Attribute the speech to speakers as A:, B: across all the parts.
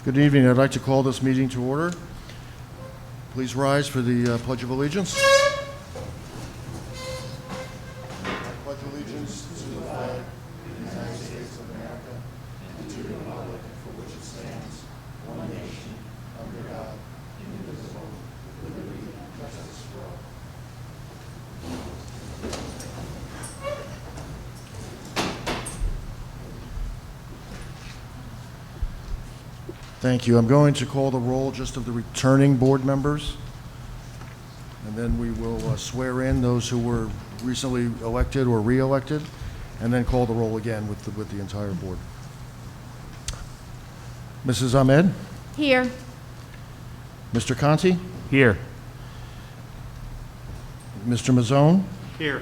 A: Good evening. I'd like to call this meeting to order. Please rise for the Pledge of Allegiance. I pledge allegiance to the flag of the United States of America and to the republic for which it stands, one nation, under God, indivisible, with liberty and justice for all. Thank you. I'm going to call the roll just of the returning board members, and then we will swear in those who were recently elected or re-elected, and then call the roll again with the entire board. Mrs. Ahmed?
B: Here.
A: Mr. Conti?
C: Here.
A: Mr. Mazzone?
C: Here.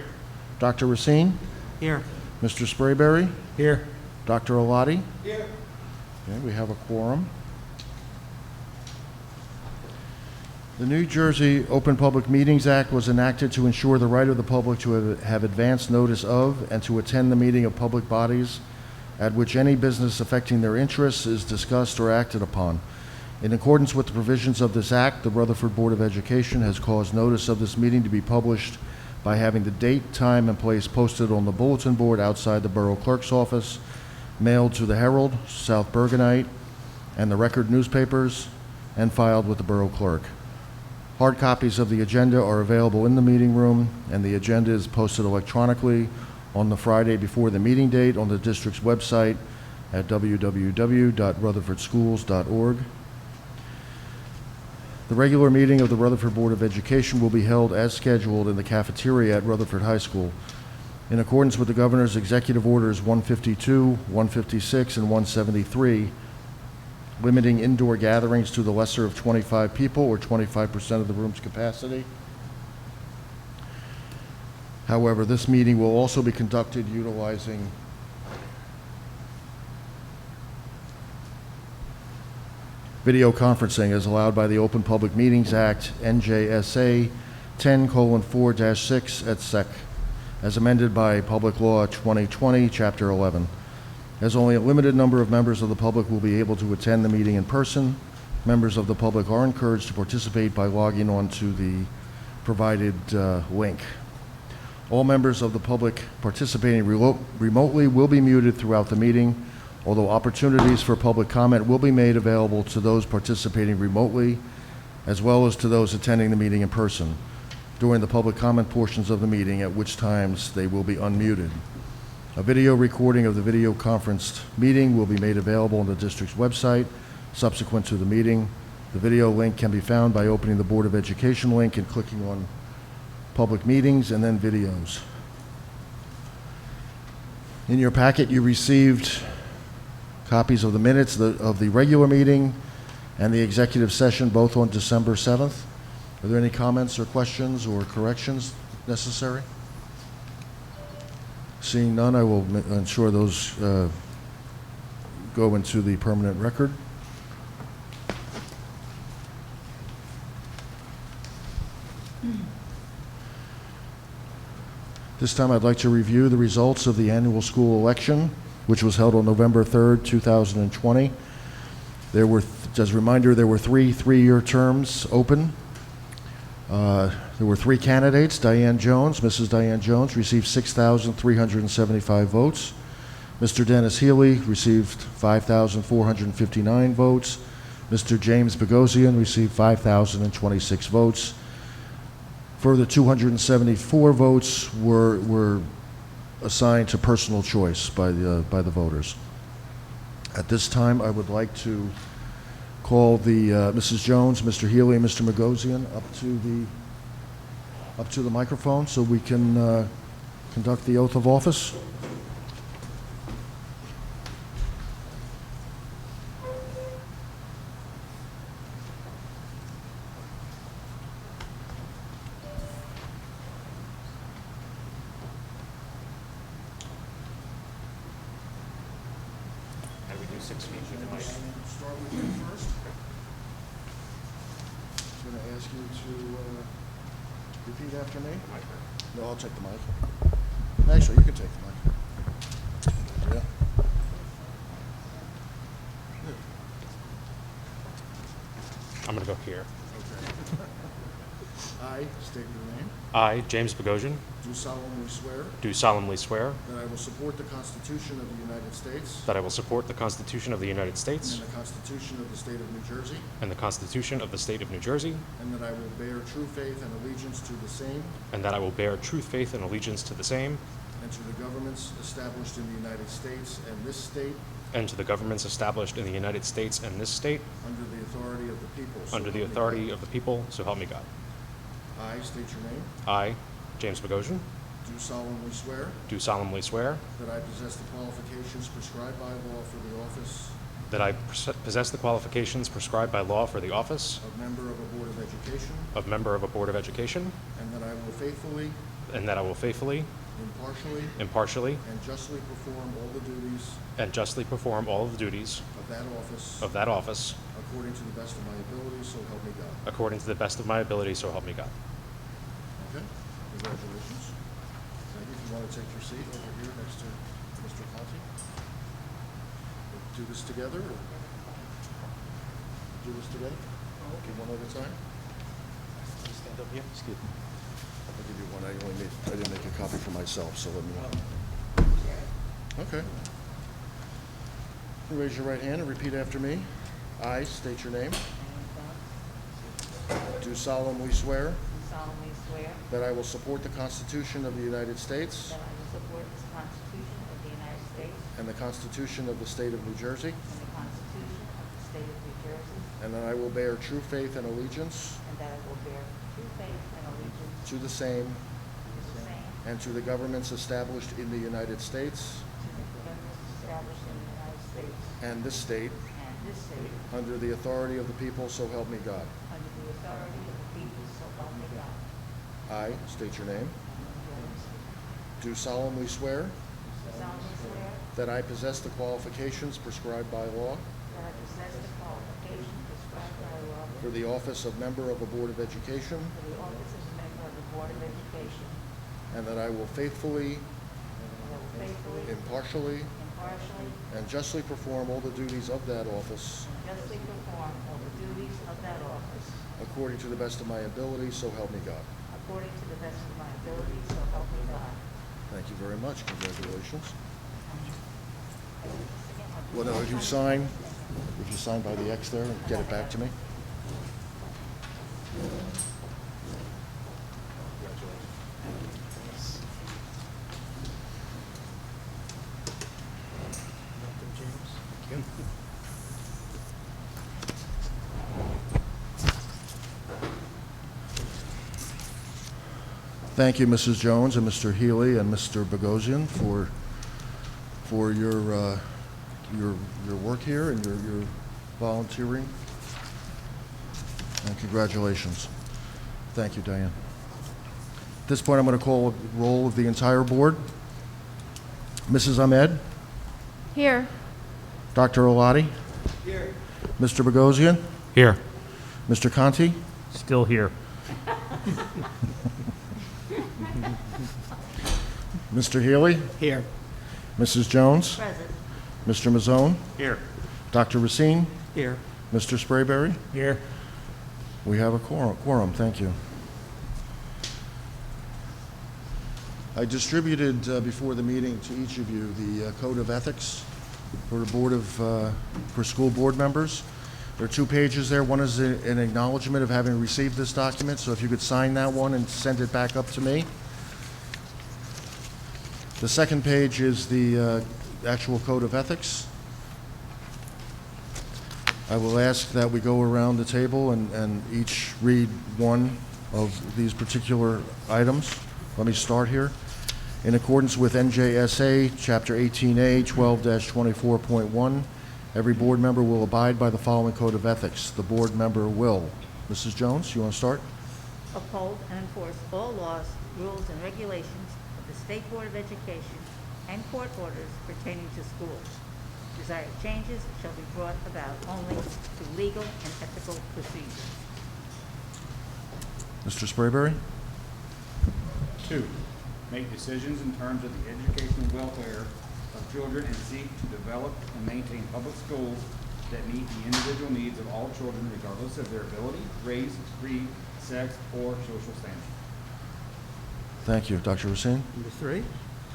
A: Dr. Racine?
C: Here.
A: Mr. Sprayberry?
C: Here.
A: Dr. Olati?
C: Here.
A: Okay, we have a quorum. The New Jersey Open Public Meetings Act was enacted to ensure the right of the public to have advance notice of and to attend the meeting of public bodies at which any business affecting their interests is discussed or acted upon. In accordance with the provisions of this act, the Rutherford Board of Education has caused notice of this meeting to be published by having the date, time, and place posted on the bulletin board outside the Borough Clerk's office, mailed to the Herald, South Bergenite, and the Record newspapers, and filed with the Borough Clerk. Hard copies of the agenda are available in the meeting room, and the agenda is posted electronically on the Friday before the meeting date on the district's website at www.rutherfordschools.org. The regular meeting of the Rutherford Board of Education will be held as scheduled in the cafeteria at Rutherford High School. In accordance with the Governor's Executive Orders 152, 156, and 173, limiting indoor gatherings to the lesser of 25 people or 25% of the room's capacity. However, this meeting will also be conducted utilizing video conferencing as allowed by the Open Public Meetings Act, NJSA 10:4-6 et sec, as amended by Public Law 2020, Chapter 11. As only a limited number of members of the public will be able to attend the meeting in person, members of the public are encouraged to participate by logging on to the provided link. All members of the public participating remotely will be muted throughout the meeting, although opportunities for public comment will be made available to those participating remotely, as well as to those attending the meeting in person, during the public comment portions of the meeting, at which times they will be unmuted. A video recording of the video conferenced meeting will be made available on the district's website subsequent to the meeting. The video link can be found by opening the Board of Education link and clicking on Public Meetings and then Videos. In your packet, you received copies of the minutes of the regular meeting and the executive session, both on December 7th. Are there any comments or questions or corrections necessary? Seeing none, I will ensure those go into the permanent record. This time I'd like to review the results of the annual school election, which was held on November 3rd, 2020. There were, as a reminder, there were three-year terms open. There were three candidates. Mrs. Diane Jones received 6,375 votes. Mr. Dennis Healy received 5,459 votes. Mr. James Bogosian received 5,026 votes. Further, 274 votes were assigned to personal choice by the voters. At this time, I would like to call the Mrs. Jones, Mr. Healy, and Mr. Bogosian up to the microphone so we can conduct the oath of office.
C: How do we do 6 feet with the mic?
A: Start with you first. I'm going to ask you to repeat after me. No, I'll take the mic. Actually, you can take the mic. Yeah.
C: I, James Bogosian,
A: do solemnly swear
C: do solemnly swear
A: that I will support the Constitution of the United States
C: that I will support the Constitution of the United States
A: and the Constitution of the State of New Jersey,
C: and the Constitution of the State of New Jersey,
A: and that I will bear true faith and allegiance to the same
C: and that I will bear true faith and allegiance to the same
A: and to the governments established in the United States and this state
C: and to the governments established in the United States and this state
A: under the authority of the people. So
C: under the
A: help me
C: authority
A: God.
C: of the people, so help me God.
A: I state your name.
C: I, James Bogosian,
A: Do solemnly swear
C: do solemnly swear
A: that I possess the qualifications prescribed by law for the office
C: that I possess the qualifications prescribed by law for the office
A: of member of a Board of Education,
C: of member of a Board of Education,
A: and that I will faithfully,
C: impartially,
A: and justly perform all the duties
C: of that office
A: according to the best of my ability, so help me God.
C: according to the best of my ability, so help me God.
A: Okay, congratulations. Thank you. If you want to take your seat over here next to Mr. Conti. We'll do this together, or do this together? Okay, one at a time?
C: Stand up here. Excuse me.
A: I'll give you one. I didn't make a copy for myself, so let me know. Okay. Raise your right hand and repeat after me. I state your name. Do solemnly swear
B: Do solemnly swear
A: that I will support the Constitution of the United States
B: that I will support the Constitution of the United States
A: and the Constitution of the State of New Jersey,
B: and the Constitution of the State of New Jersey,
A: and that I will bear true faith and allegiance
B: and that I will bear true faith and allegiance
A: to the same
B: to the same,
A: and to the governments established in the United States
B: to the governments established in the United States
A: and this state
B: and this state,
A: under the authority of the people, so help me God.
B: under the authority of the people, so help me God.
A: I state your name.
B: James,
A: Do solemnly swear
B: do solemnly swear
A: that I possess the qualifications prescribed by law
B: that I possess the qualifications prescribed by law
A: for the office of member of a Board of Education,
B: for the office of member of the Board of Education,
A: and that I will faithfully,
B: and I will faithfully,
A: impartially,
B: impartially,
A: and justly perform all the duties of that office
B: and justly perform all the duties of that office
A: according to the best of my ability, so help me God.
B: according to the best of my ability, so help me God.
A: Thank you very much. Congratulations. Well, no, if you sign by the X there and get it back to me. Thank you, Mrs. Jones and Mr. Healy and Mr. Bogosian for your work here and your volunteering. And congratulations. Thank you, Diane. At this point, I'm going to call a roll of the entire board. Mrs. Ahmed?
D: Here.
A: Dr. Olati?
E: Here.
A: Mr. Bogosian?
C: Here.
A: Mr. Conti?
C: Still here.
A: Mr. Healy?
E: Here.
A: Mrs. Jones?
B: Present.
A: Mr. Mazzone?
C: Here.
A: Dr. Racine?
E: Here.
A: Mr. Sprayberry?
E: Here.
A: We have a quorum. Thank you. I distributed before the meeting to each of you the Code of Ethics for the for school board members. There are 2 pages there. One is an acknowledgement of having received this document, so if you could sign that one and send it back up to me. The second page is the actual Code of Ethics. I will ask that we go around the table and each read one of these particular items. Let me start here. In accordance with NJSA Chapter 18A 12-24.1, every board member will abide by the following Code of Ethics. The board member will. Mrs. Jones, you want to start?
B: Uphold and enforce all laws, rules, and regulations of the State Board of Education and court orders pertaining to schools. Desired changes shall be brought about only through legal and ethical procedures.
A: Mr. Sprayberry?
E: 2, make decisions in terms of the educational welfare of children and seek to develop and maintain public schools that meet the individual needs of all children regardless of their ability, race, creed, sex, or social standing.
A: Thank you. Dr. Racine?
D: Number 3,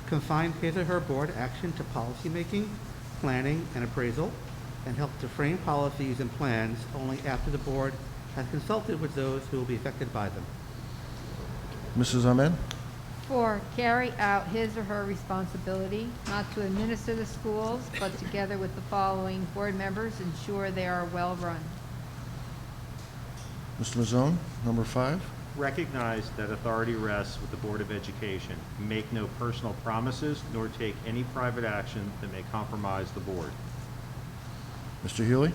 D: confine his or her board action to policymaking, planning, and appraisal, and help to frame policies and plans only after the board has consulted with those who will be affected by them.
A: Mrs. Ahmed?
F: 4, carry out his or her responsibility not to administer the schools, but together with the following board members, ensure they are well-run.
A: Mr. Mazzone? Number 5?
G: Recognize that authority rests with the Board of Education. Make no personal promises nor take any private action that may compromise the board.
A: Mr. Healy?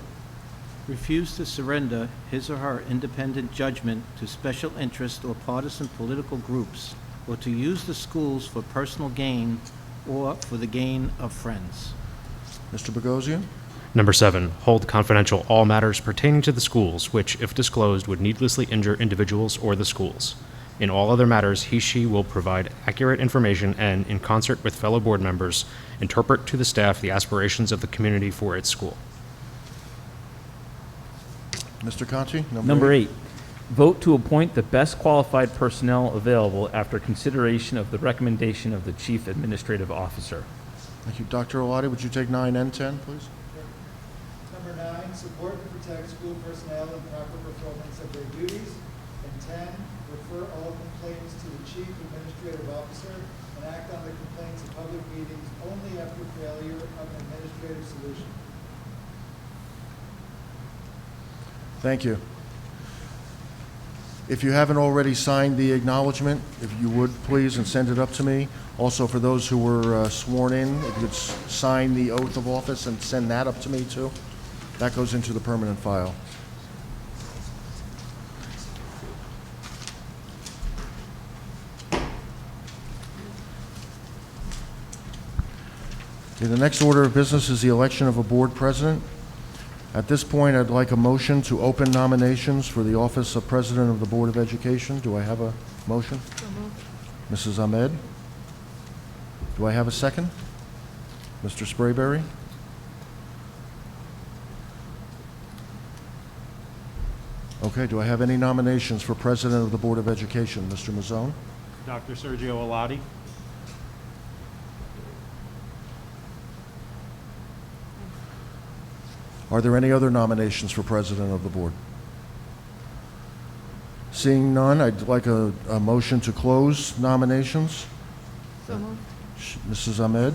H: Refuse to surrender his or her independent judgment to special interest or partisan political groups, or to use the schools for personal gain or for the gain of friends.
A: Mr. Bogosian?
C: Number 7, hold confidential all matters pertaining to the schools which, if disclosed, would needlessly injure individuals or the schools. In all other matters, he/she will provide accurate information and, in concert with fellow board members, interpret to the staff the aspirations of the community for its school.
A: Mr. Conti?
I: Number 8, vote to appoint the best qualified personnel available after consideration of the recommendation of the Chief Administrative Officer.
A: Thank you. Dr. Olati, would you take 9 and 10, please?
J: Number 9, support and protect school personnel in proper performance of their duties. And 10, refer all complaints to the Chief Administrative Officer and act on the complaints in public meetings only after failure of an administrative solution.
A: Thank you. If you haven't already signed the acknowledgement, if you would, please, and send it up to me. Also, for those who were sworn in, if you could sign the oath of office and send that up to me, too. That goes into the permanent file. Okay, the next order of business is the election of a board president. At this point, I'd like a motion to open nominations for the office of President of the Board of Education. Do I have a motion? Mrs. Ahmed? Do I have a second? Mr. Sprayberry? Okay, do I have any nominations for President of the Board of Education? Mr. Mazzone?
G: Dr. Sergio Alati.
A: Are there any other nominations for President of the Board? Seeing none, I'd like a motion to close nominations.
F: So moved.
A: Mrs. Ahmed?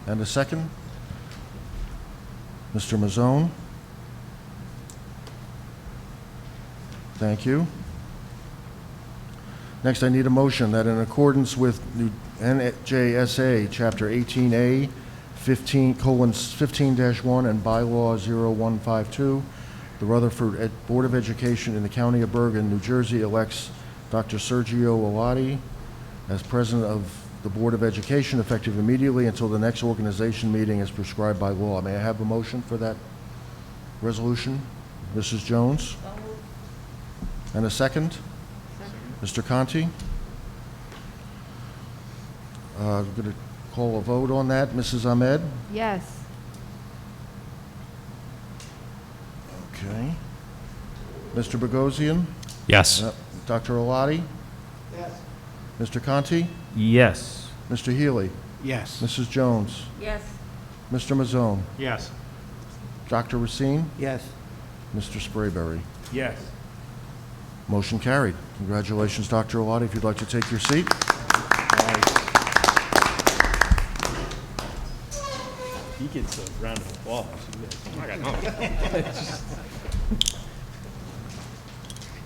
A: And a second? Mr. Mazzone? Thank you. Next, I need a motion that in accordance with New NJSA Chapter 18A, 15:15-1 and Bylaw 0152, the Rutherford Board of Education in the County of Bergen, New Jersey elects Dr. Sergio Alati as President of the Board of Education effective immediately until the next organization meeting as prescribed by law. May I have a motion for that resolution? Mrs. Jones?
B: So moved.
A: And a second? Mr. Conti? I'm going to call a vote on that. Mrs. Ahmed?
F: Yes.
A: Okay. Mr. Bogosian?
C: Yes.
A: Dr. Alati?
J: Yes.
A: Mr. Conti?
I: Yes.
A: Mr. Healy?
H: Yes.
A: Mrs. Jones?
B: Yes.
A: Mr. Mazzone?
G: Yes.
A: Dr. Racine?
D: Yes.
A: Mr. Sprayberry?
E: Yes.
A: Motion carried. Congratulations, Dr. Alati. If you'd like to take your seat.
I: He gets a round of applause.
C: I got no.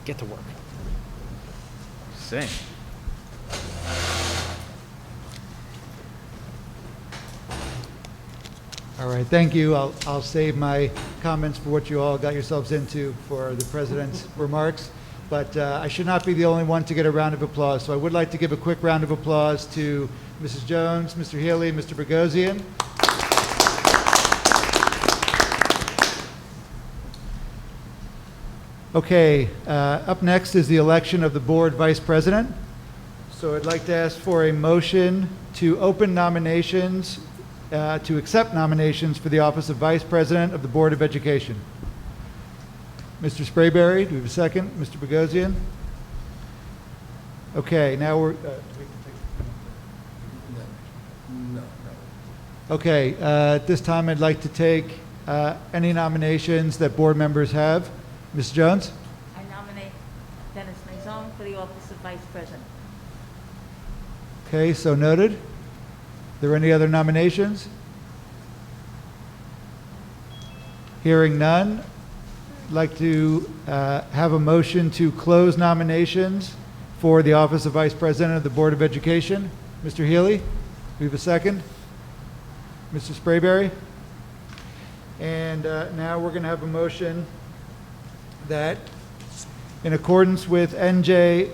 C: Get to work.
I: Sing.
J: All right, thank you. I'll save my comments for what you all got yourselves into for the president's remarks. But I should not be the only one to get a round of applause. So I would like to give a quick round of applause to Mrs. Jones, Mr. Healy, Mr. Bogosian. Okay, up next is the election of the board vice president. So I'd like to ask for a motion to open nominations, to accept nominations for the office of vice president of the Board of Education. Mr. Sprayberry, do we have a second? Mr. Bogosian? Okay, now we're, okay, at this time, I'd like to take any nominations that board members have. Ms. Jones?
B: I nominate Dennis Maison for the office of Vice President.
J: Okay, so noted. Are there any other nominations? Hearing none, I'd like to have a motion to close nominations for the office of Vice President of the Board of Education. Mr. Healy, we have a second. Mr. Sprayberry? And now we're going to have a motion that, in accordance with NJSA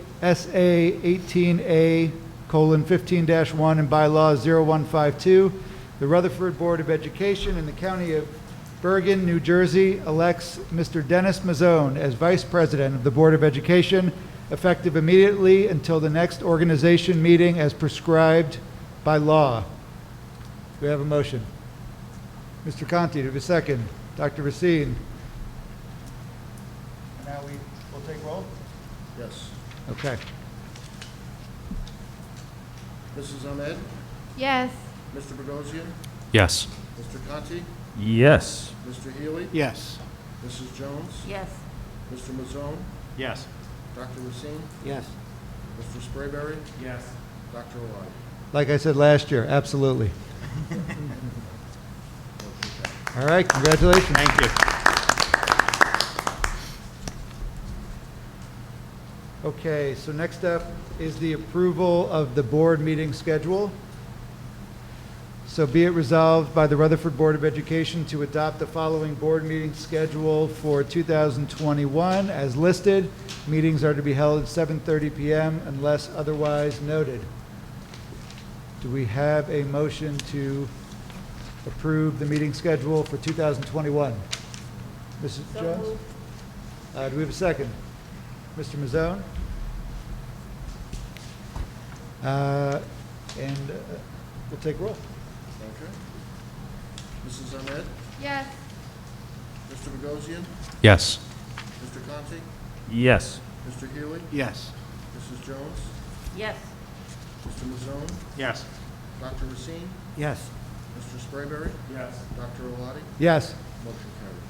J: 18A:15-1 and bylaw 0152, the Rutherford Board of Education in the County of Bergen, New Jersey, elects Mr. Dennis Mazzone as Vice President of the Board of Education, effective immediately until the next organization meeting as prescribed by law. Do we have a motion? Mr. Conti, do we have a second? Dr. Racine? Now we'll take roll?
A: Yes.
J: Okay.
A: Mrs. Ahmed?
F: Yes.
A: Mr. Bogosian?
C: Yes.
A: Mr. Conti?
I: Yes.
A: Mr. Healy?
D: Yes.
A: Mrs. Jones?
B: Yes.
A: Mr. Mazzone?
G: Yes.
A: Dr. Racine?
D: Yes.
A: Mr. Sprayberry?
E: Yes.
A: Dr. O'Reilly?
J: Like I said last year, absolutely. All right, congratulations.
G: Thank you.
J: Okay, so next up is the approval of the board meeting schedule. So be it resolved by the Rutherford Board of Education to adopt the following board meeting schedule for 2021 as listed. Meetings are to be held at 7:30 p.m. unless otherwise noted. Do we have a motion to approve the meeting schedule for 2021? Mrs.
B: So
J: Jones?
B: moved.
J: Do we have a second? Mr. Mazzone? And we'll take roll.
A: Okay. Mrs. Ahmed?
F: Yes.
A: Mr. Bogosian?
C: Yes.
A: Mr. Conti?
I: Yes.
A: Mr. Healy?
D: Yes.
A: Mrs. Jones?
B: Yes.
A: Mr. Mazzone?
G: Yes.
A: Dr. Racine?
D: Yes.
A: Mr. Sprayberry?
E: Yes.
A: Dr. O'Reilly?
J: Yes.
A: Motion carried.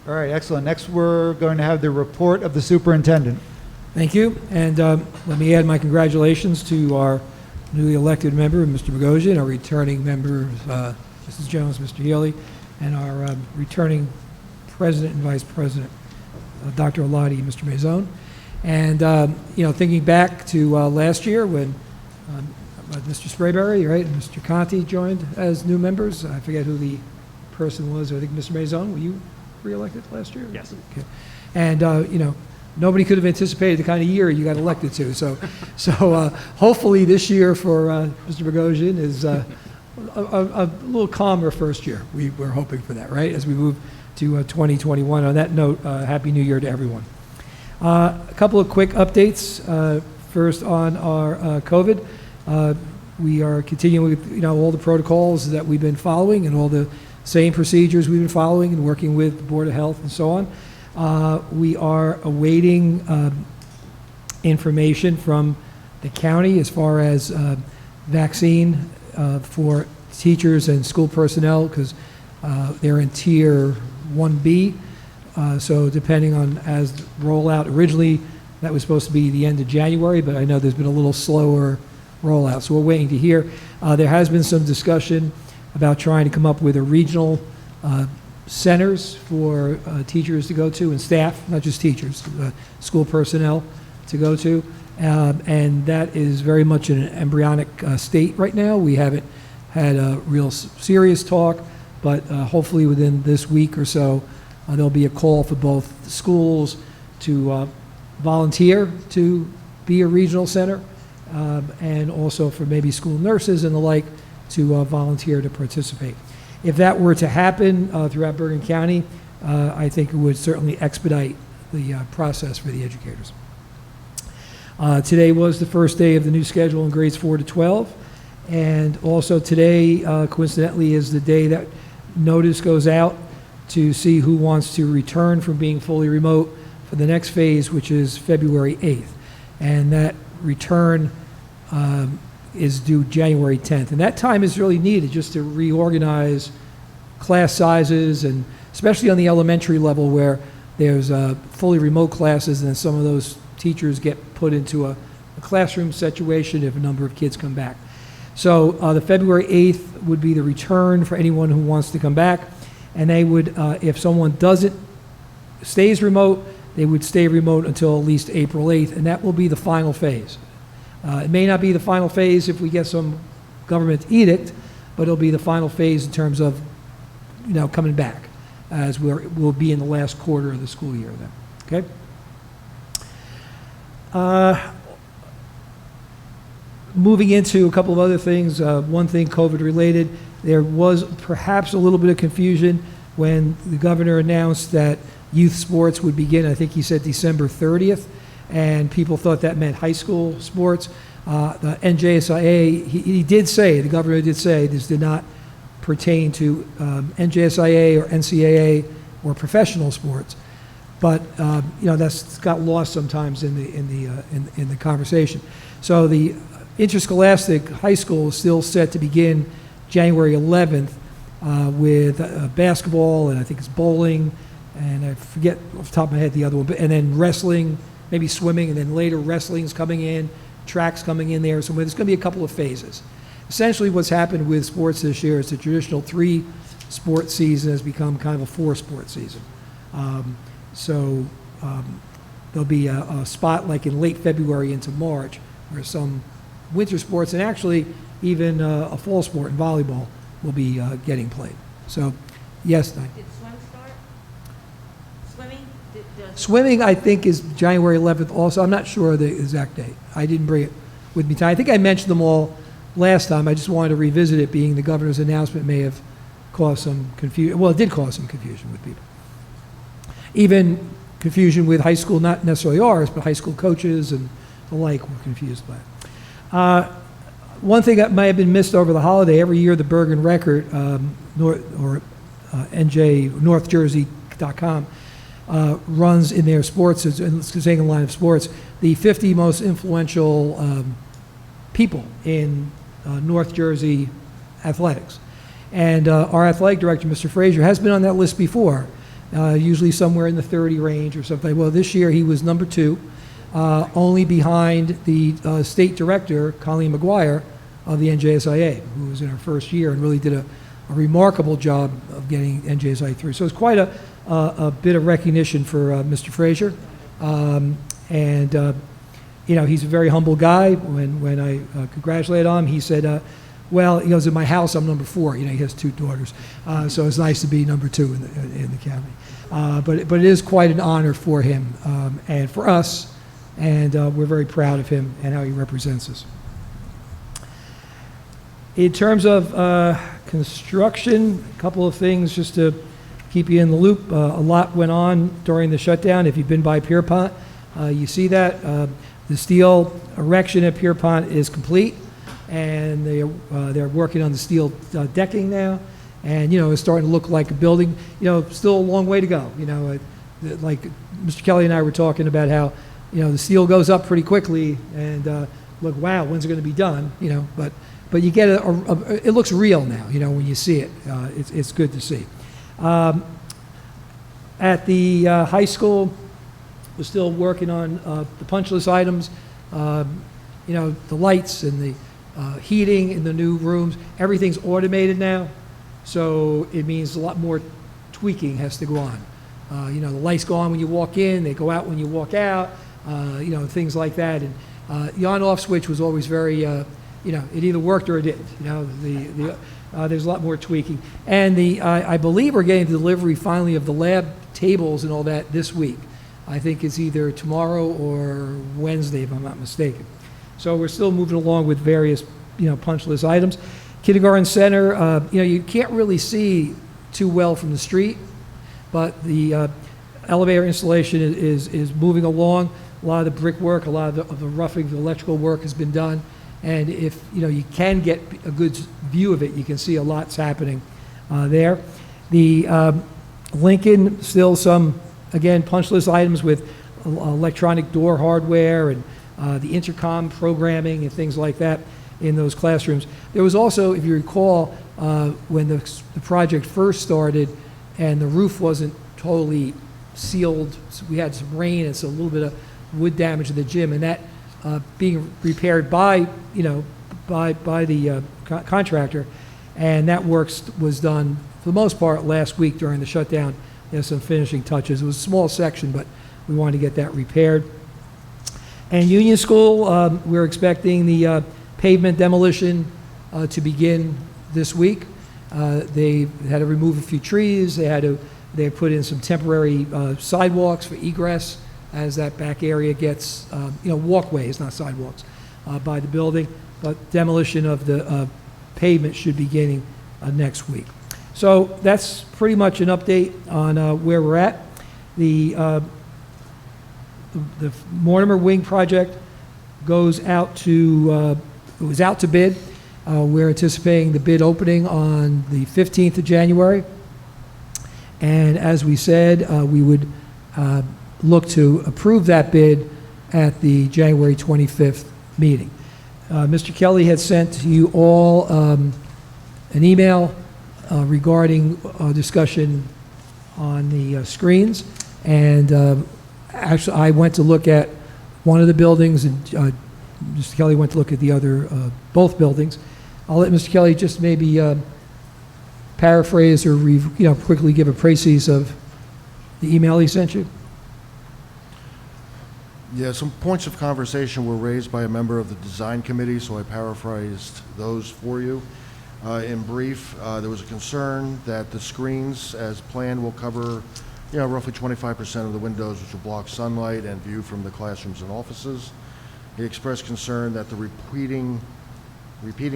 J: All right, excellent. Next, we're going to have the report of the superintendent.
K: Thank you, and let me add my congratulations to our newly elected member, Mr. Bogosian, our returning members, Mrs. Jones, Mr. Healy, and our returning president and vice president, Dr. Oladi, Mr. Maison. And, thinking back to last year when Mr. Sprayberry, right, and Mr. Conti joined as new members, I forget who the person was, I think Mr. Maison, were you re-elected last year?
G: Yes.
K: Okay. And, nobody could have anticipated the kind of year you got elected to. So hopefully this year for Mr. Bogosian is a little calmer first year. We're hoping for that, right, as we move to 2021. On that note, Happy New Year to everyone. A couple of quick updates. First on our COVID. We are continuing with all the protocols that we've been following and all the same procedures we've been following and working with the Board of Health and so on. We are awaiting information from the county as far as vaccine for teachers and school personnel because they're in Tier 1B. So depending on as rollout, originally that was supposed to be the end of January, but I know there's been a little slower rollout. So we're waiting to hear. There has been some discussion about trying to come up with a regional centers for teachers to go to and staff, not just teachers, school personnel to go to. And that is very much in an embryonic state right now. We haven't had a real serious talk, but hopefully within this week or so, there'll be a call for both schools to volunteer to be a regional center and also for maybe school nurses and the like to volunteer to participate. If that were to happen throughout Bergen County, I think it would certainly expedite the process for the educators. Today was the first day of the new schedule in grades 4 to 12, and also today, coincidentally, is the day that notice goes out to see who wants to return from being fully remote for the next phase, which is February 8th. and that return is due January 10th. And that time is really needed just to reorganize class sizes, and especially on the elementary level where there's fully remote classes, and some of those teachers get put into a classroom situation if a number of kids come back. So the February 8th would be the return for anyone who wants to come back, and they would, if someone stays remote, they would stay remote until at least April 8th, and that will be the final phase. It may not be the final phase if we get some government edict, but it'll be the final phase in terms of, coming back, as we'll be in the last quarter of the school year then, okay? Moving into a couple of other things, one thing COVID-related, there was perhaps a little bit of confusion when the governor announced that youth sports would begin, I think he said December 30th, and people thought that meant high school sports. The NJSIA, he did say, the governor did say, this did not pertain to NJSIA or NCAA or professional sports, but that's got lost sometimes in the conversation. So the interscholastic high school is still set to begin January 11th with basketball, and I think it's bowling, and I forget off the top of my head the other one, and then wrestling, maybe swimming, and then later wrestling's coming in, track's coming in there. So there's going to be a couple of phases. Essentially what's happened with sports this year is the traditional 3-sport season has become kind of a 4-sport season. There'll be a spot like in late February into March where some winter sports, and actually even a fall sport in volleyball, will be getting played. So, yes, Diane.
B: Did swim start? Swimming?
K: Swimming, I think, is January 11th also. I'm not sure of the exact date. I didn't bring it with me. I think I mentioned them all last time. I just wanted to revisit it, being the governor's announcement may have caused some confusion. Well, it did cause some confusion with people. Even confusion with high school, not necessarily ours, but high school coaches and the like were confused by it. One thing that may have been missed over the holiday, every year the Bergen Record, NorthJersey.com, runs in their sports, and saying in line of sports, the 50 most influential people in North Jersey athletics. And our athletic director, Mr. Frazier, has been on that list before, usually somewhere in the 30 range or something. Well, this year he was number 2, only behind the state director, Colleen McGuire, of the NJSIA, who was in her first year and really did a remarkable job of getting NJSIA through. So it's quite a bit of recognition for Mr. Frazier. He's a very humble guy. When I congratulated him, he said, well, he goes, in my house, I'm number 4. He has 2 daughters. So it's nice to be number 2 in the county. But it is quite an honor for him and for us, and we're very proud of him and how he represents us. In terms of construction, a couple of things just to keep you in the loop. A lot went on during the shutdown. If you've been by Pierpont, you see that. The steel erection at Pierpont is complete, and they're working on the steel decking now, and it's starting to look like a building. Still a long way to go. Like Mr. Kelly and I were talking about how the steel goes up pretty quickly, and look, wow, when's it going to be done? But you get it looks real now. When you see it, it's good to see. At the high school, we're still working on the punch list items. The lights and the heating in the new rooms. Everything's automated now, so it means a lot more tweaking has to go on. The lights go on when you walk in, they go out when you walk out, things like that. And the on-off switch was always very, it either worked or it didn't. There's a lot more tweaking. And I believe we're getting the delivery finally of the lab tables and all that this week. I think it's either tomorrow or Wednesday, if I'm not mistaken. So we're still moving along with various, punch list items. Kindergarten center, you can't really see too well from the street, but the elevator installation is moving along. A lot of the brickwork, a lot of the roughing, the electrical work has been done. And if you can get a good view of it, you can see a lot's happening there. The Lincoln, still some, again, punch list items with electronic door hardware and the intercom programming and things like that in those classrooms. There was also, if you recall, when the project first started and the roof wasn't totally sealed, so we had some rain and so a little bit of wood damage to the gym, and that being repaired by, by the contractor, and that was done for the most part last week during the shutdown. There's some finishing touches. It was a small section, but we wanted to get that repaired. And Union School, we're expecting the pavement demolition to begin this week. They had to remove a few trees. They put in some temporary sidewalks for egress as that back area gets, walkways, not sidewalks, by the building. But demolition of the pavement should be beginning next week. So that's pretty much an update on where we're at. The Mortimer Wing project goes out to, it was out to bid. We're anticipating the bid opening on the 15th of January. And as we said, we would look to approve that bid at the January 25th meeting. Mr. Kelly had sent to you all an email regarding discussion on the screens. And actually, I went to look at one of the buildings, and Mr. Kelly went to look at the other, both buildings. I'll let Mr. Kelly just maybe paraphrase or quickly give a précis of the email he sent you.
A: Yeah, some points of conversation were raised by a member of the design committee, so I paraphrased those for you. In brief, there was a concern that the screens as planned will cover roughly 25% of the windows, which will block sunlight and view from the classrooms and offices. He expressed concern that the repeating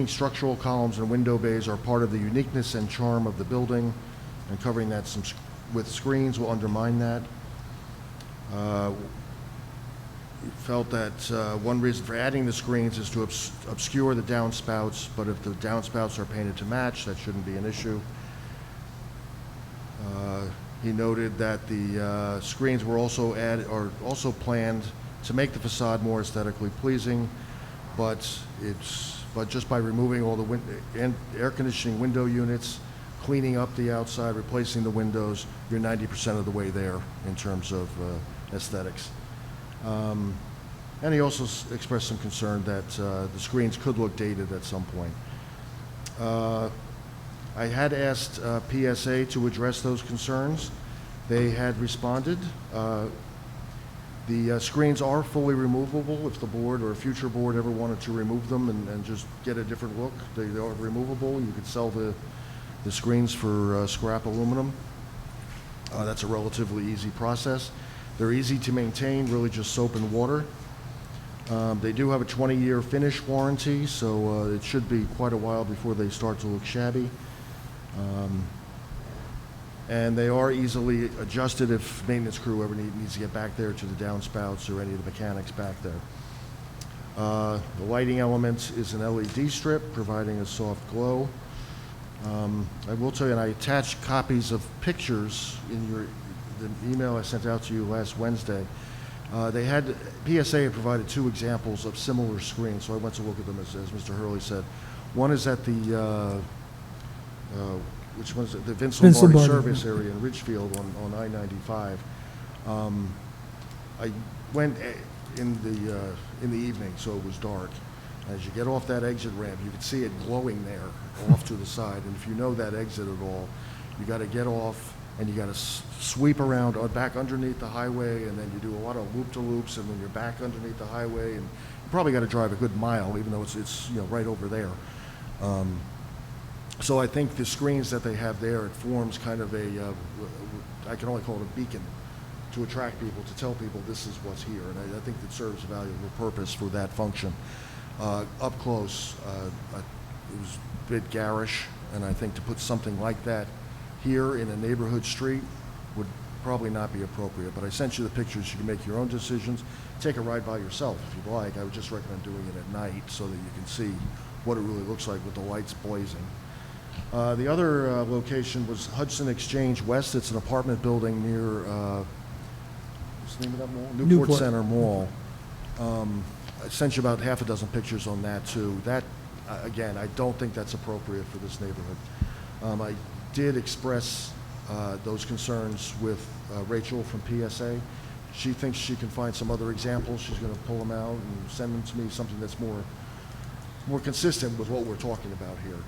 A: structural columns and window bays are part of the uniqueness and charm of the building, and covering that with screens will undermine that. He felt that one reason for adding the screens is to obscure the downspouts, but if the downspouts are painted to match, that shouldn't be an issue. He noted that the screens were also planned to make the facade more aesthetically pleasing, but just by removing all the air conditioning window units, cleaning up the outside, replacing the windows, you're 90% of the way there in terms of aesthetics. And he also expressed some concern that the screens could look dated at some point. I had asked PSA to address those concerns. They had responded. The screens are fully removable if the board or a future board ever wanted to remove them and just get a different look. They are removable. You could sell the screens for scrap aluminum. That's a relatively easy process. They're easy to maintain, really just soap and water. They do have a 20-year finish warranty, so it should be quite a while before they start to look shabby. And they are easily adjusted if maintenance crew ever needs to get back there to the downspouts or any of the mechanics back there. The lighting element is an LED strip, providing a soft glow. I will tell you, and I attached copies of pictures in the email I sent out to you last Wednesday. PSA had provided 2 examples of similar screens, so I went to look at them, as Mr. Hurley said. One is at the which one's it? The Vince Lombardi service area in Ridgefield on I-95. I went in the evening, so it was dark. As you get off that exit ramp, you can see it glowing there off to the side. And if you know that exit at all, you got to get off and you got to sweep around back underneath the highway, and then you do a lot of loop-to-loops, and then you're back underneath the highway, and you probably got to drive a good mile, even though it's right over there. So I think the screens that they have there, it forms kind of I can only call it a beacon to attract people, to tell people this is what's here. And I think it serves a valuable purpose for that function. Up close, it was a bit garish, and I think to put something like that here in a neighborhood street would probably not be appropriate. But I sent you the pictures. You can make your own decisions. Take a ride by yourself if you'd like. I would just recommend doing it at night so that you can see what it really looks like with the lights blazing. The other location was Hudson Exchange West. It's an apartment building near, what's the name of that mall? Newport Center Mall. I sent you about half a dozen pictures on that too. That, again, I don't think that's appropriate for this neighborhood. I did express those concerns with Rachel from PSA. She thinks she can find some other examples. She's going to pull them out and send them to me, something that's more consistent with what we're talking about here.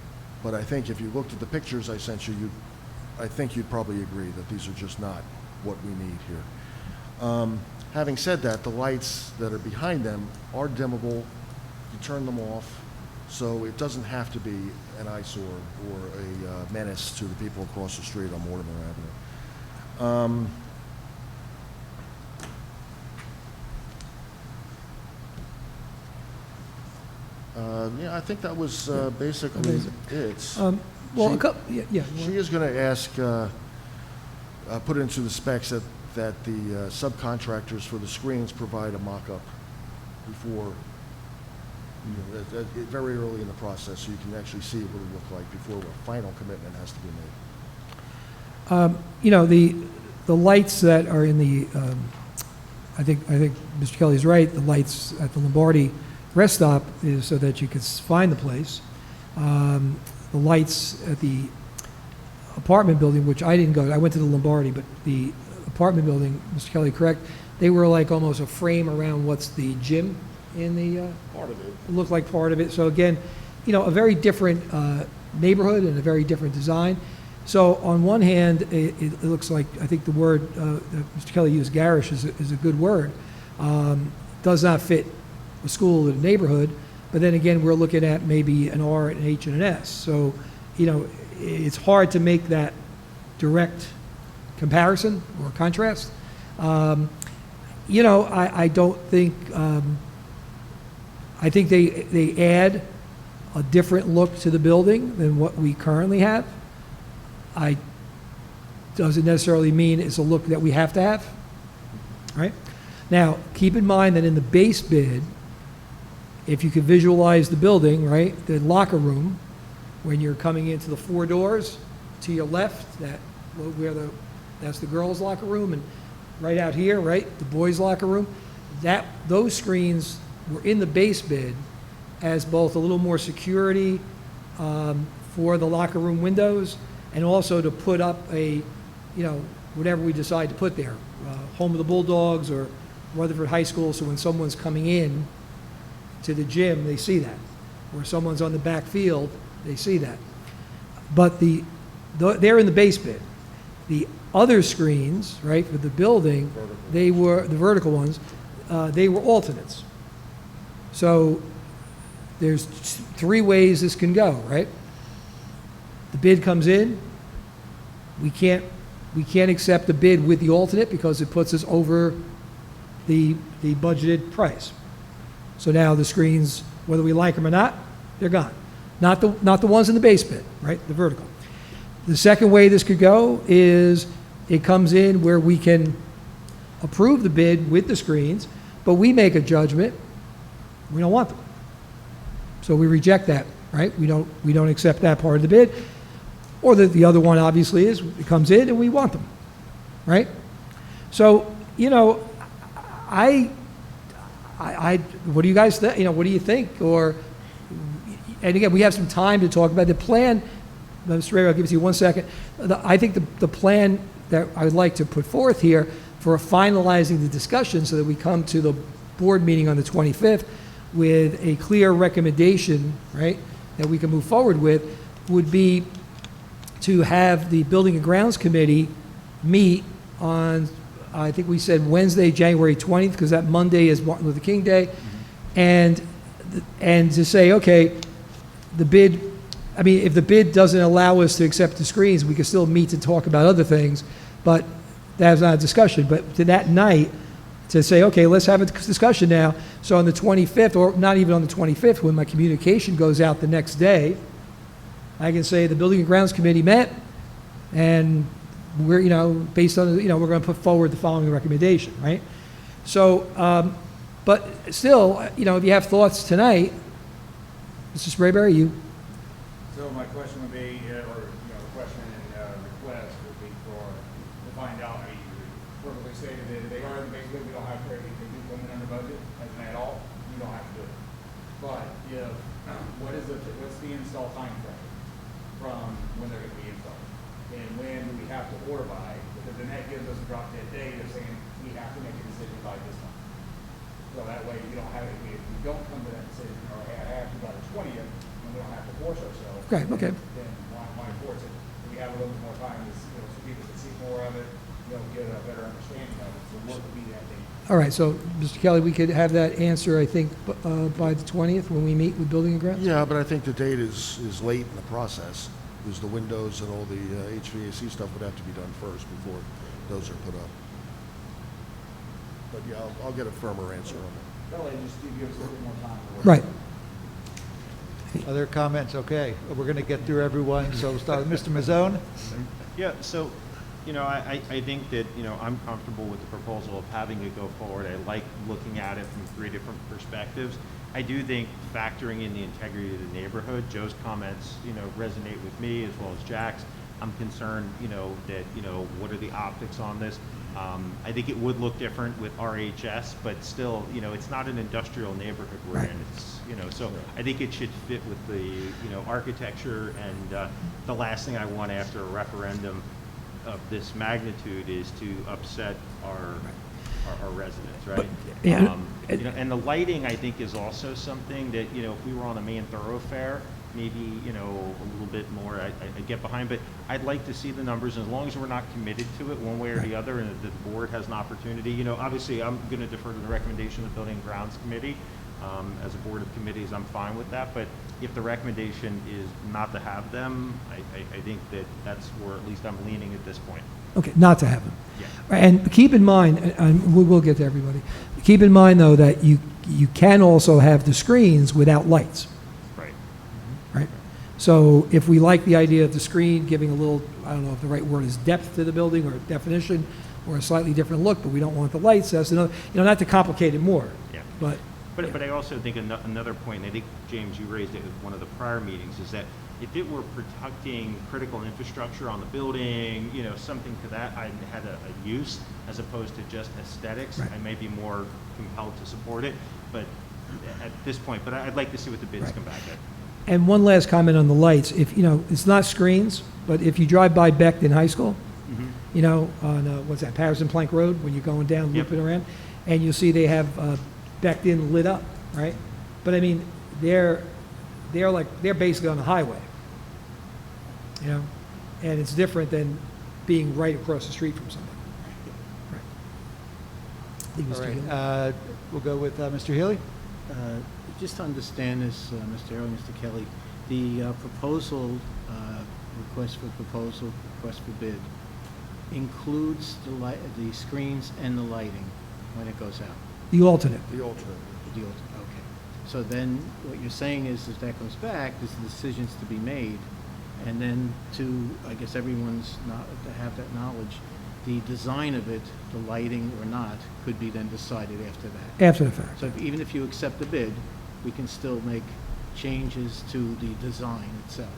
A: But I think if you looked at the pictures I sent you, I think you'd probably agree that these are just not what we need here. Having said that, the lights that are behind them are dimmable. You turn them off, so it doesn't have to be an eyesore or a menace to the people across the street on Mortimer Avenue. Yeah, I think that was basically it.
K: Well,
A: She-
K: a couple, yeah.
A: She is going to ask, put into the specs that the subcontractors for the screens provide a mock-up before, very early in the process, so you can actually see what it will look like before a final commitment has to be made.
K: The lights that are in the, I think Mr. Kelly's right, the lights at the Lombardi rest stop is so that you can find the place. The lights at the apartment building, which I didn't go to, I went to the Lombardi, but the apartment building, Mr. Kelly, correct, they were like almost a frame around what's the gym in the,
A: Part of it.
K: it looked like part of it. So again, a very different neighborhood and a very different design. So on one hand, it looks like, I think the word that Mr. Kelly used, garish, is a good word. Does not fit a school in a neighborhood, but then again, we're looking at maybe an R, an H, and an S. So, it's hard to make that direct comparison or contrast. I don't think, I think they add a different look to the building than what we currently have. Doesn't necessarily mean it's a look that we have to have, right? Now, keep in mind that in the base bid, if you could visualize the building, right, the locker room, when you're coming into the 4 doors, to your left, that's the girls' locker room, and right out here, right, the boys' locker room, those screens were in the base bid as both a little more security for the locker room windows, and also to put up whatever we decide to put there, home of the Bulldogs or Rutherford High School, so when someone's coming in to the gym, they see that. Or someone's on the back field, they see that. But they're in the base bid. The other screens, right, for the building, they were, the vertical ones, they were alternates. So there's 3 ways this can go, right? The bid comes in, we can't accept the bid with the alternate because it puts us over the budgeted price. So now the screens, whether we like them or not, they're gone. Not the ones in the base bid, right, the vertical. The second way this could go is it comes in where we can approve the bid with the screens, but we make a judgment, we don't want them. So we reject that, right? We don't accept that part of the bid. Or the other one obviously is it comes in and we want them, right? So, what do you guys think? What do you think? And again, we have some time to talk about the plan. Mr. Ray, I'll give it to you 1 second. I think the plan that I would like to put forth here for finalizing the discussion so that we come to the board meeting on the 25th with a clear recommendation, right, that we can move forward with, would be to have the Building and Grounds Committee meet on, I think we said Wednesday, January 20th, because that Monday is Martin Luther King Day, and to say, okay, the bid, if the bid doesn't allow us to accept the screens, we can still meet to talk about other things, but that's not a discussion. But to that night, to say, okay, let's have a discussion now. So on the 25th, or not even on the 25th, when my communication goes out the next day, I can say the Building and Grounds Committee met, and we're, based on, we're going to put forward the following recommendation, right? So, but still, if you have thoughts tonight, Mr. Sprayberry, you.
E: So my question would be, question and request would be to find out, perfectly stated that they are in the base bid, we don't have to, they do come in under budget, as an add-all. you don't have to do it. But if, what's the install time frame from when they're gonna be installed? And when do we have to order by? Because then that gives us a drop dead date of saying we have to make a decision by this time. So that way you don't have, if we don't come to that decision or have to by the 20th, then we don't have to force ourselves.
K: Okay, okay.
E: Then why force it? If we have a little bit more time, so people can see more of it, get a better understanding of it. So what would be that date?
K: All right, so, Mr. Kelly, we could have that answer, I think, by the 20th when we meet with Building and Grounds?
A: Yeah, but I think the date is late in the process, because the windows and all the HVAC stuff would have to be done first before those are put up. But yeah, I'll get a firmer answer on that.
E: That way just give us a little bit more time. to work.
K: Right.
J: Other comments? Okay, we're going to get through everyone, so we'll start with Mr. Mazzone.
G: Yeah, so, I think that, I'm comfortable with the proposal of having it go forward. I like looking at it from 3 different perspectives. I do think factoring in the integrity of the neighborhood, Joe's comments, resonate with me as well as Jack's. I'm concerned, that, what are the optics on this? I think it would look different with RHS, but still, it's not an industrial neighborhood we're in. It's, so I think it should fit with the, architecture, and the last thing I want after a referendum of this magnitude is to upset our residents, right?
K: But, yeah,
G: And the lighting, I think, is also something that, if we were on a main thoroughfare, maybe, a little bit more I get behind, but I'd like to see the numbers, and as long as we're not committed to it one way or the other, and the board has an opportunity, obviously I'm going to defer to the recommendation of the Building and Grounds Committee. As a board of committees, I'm fine with that, but if the recommendation is not to have them, I think that's where at least I'm leaning at this point.
K: Okay, not to have them.
G: Yeah.
K: And keep in mind, and we'll get to everybody, keep in mind, though, that you can also have the screens without lights.
G: Right.
K: Right? So if we like the idea of the screen giving a little, I don't know if the right word is depth to the building or definition or a slightly different look, but we don't want the lights, that's another, not to complicate it more.
G: Yeah.
K: But
G: I also think another point, and I think, James, you raised it at one of the prior meetings, is that if it were protecting critical infrastructure on the building, something to that, I had a use as opposed to just aesthetics,
K: Right.
G: I may be more compelled to support it, but at this point, but I'd like to see what the bids
K: Right.
G: come back at.
K: And one last comment on the lights. If, it's not screens, but if you drive by Beckton High School, on, what's that, Patterson Plank Road, when you're going down,
G: Yep.
K: looping around, and you'll see they have Beckton lit up, right? But I mean, they're basically on the highway, and it's different than being right across the street from somebody. Right. I think
J: All
K: Mr. Healy.
J: right, we'll go with Mr. Healy.
H: Just to understand this, Mr. Earl, Mr. Kelly, the proposal, request for proposal, request for bid, includes the screens and the lighting when it goes out?
K: The alternate.
A: The alternate.
H: Okay. So then what you're saying is, if that comes back, there's decisions to be made, and then to, I guess everyone's not, to have that knowledge, the design of it, the lighting or not, could be then decided after that.
K: After the fact.
H: So even if you accept the bid, we can still make changes to the design itself.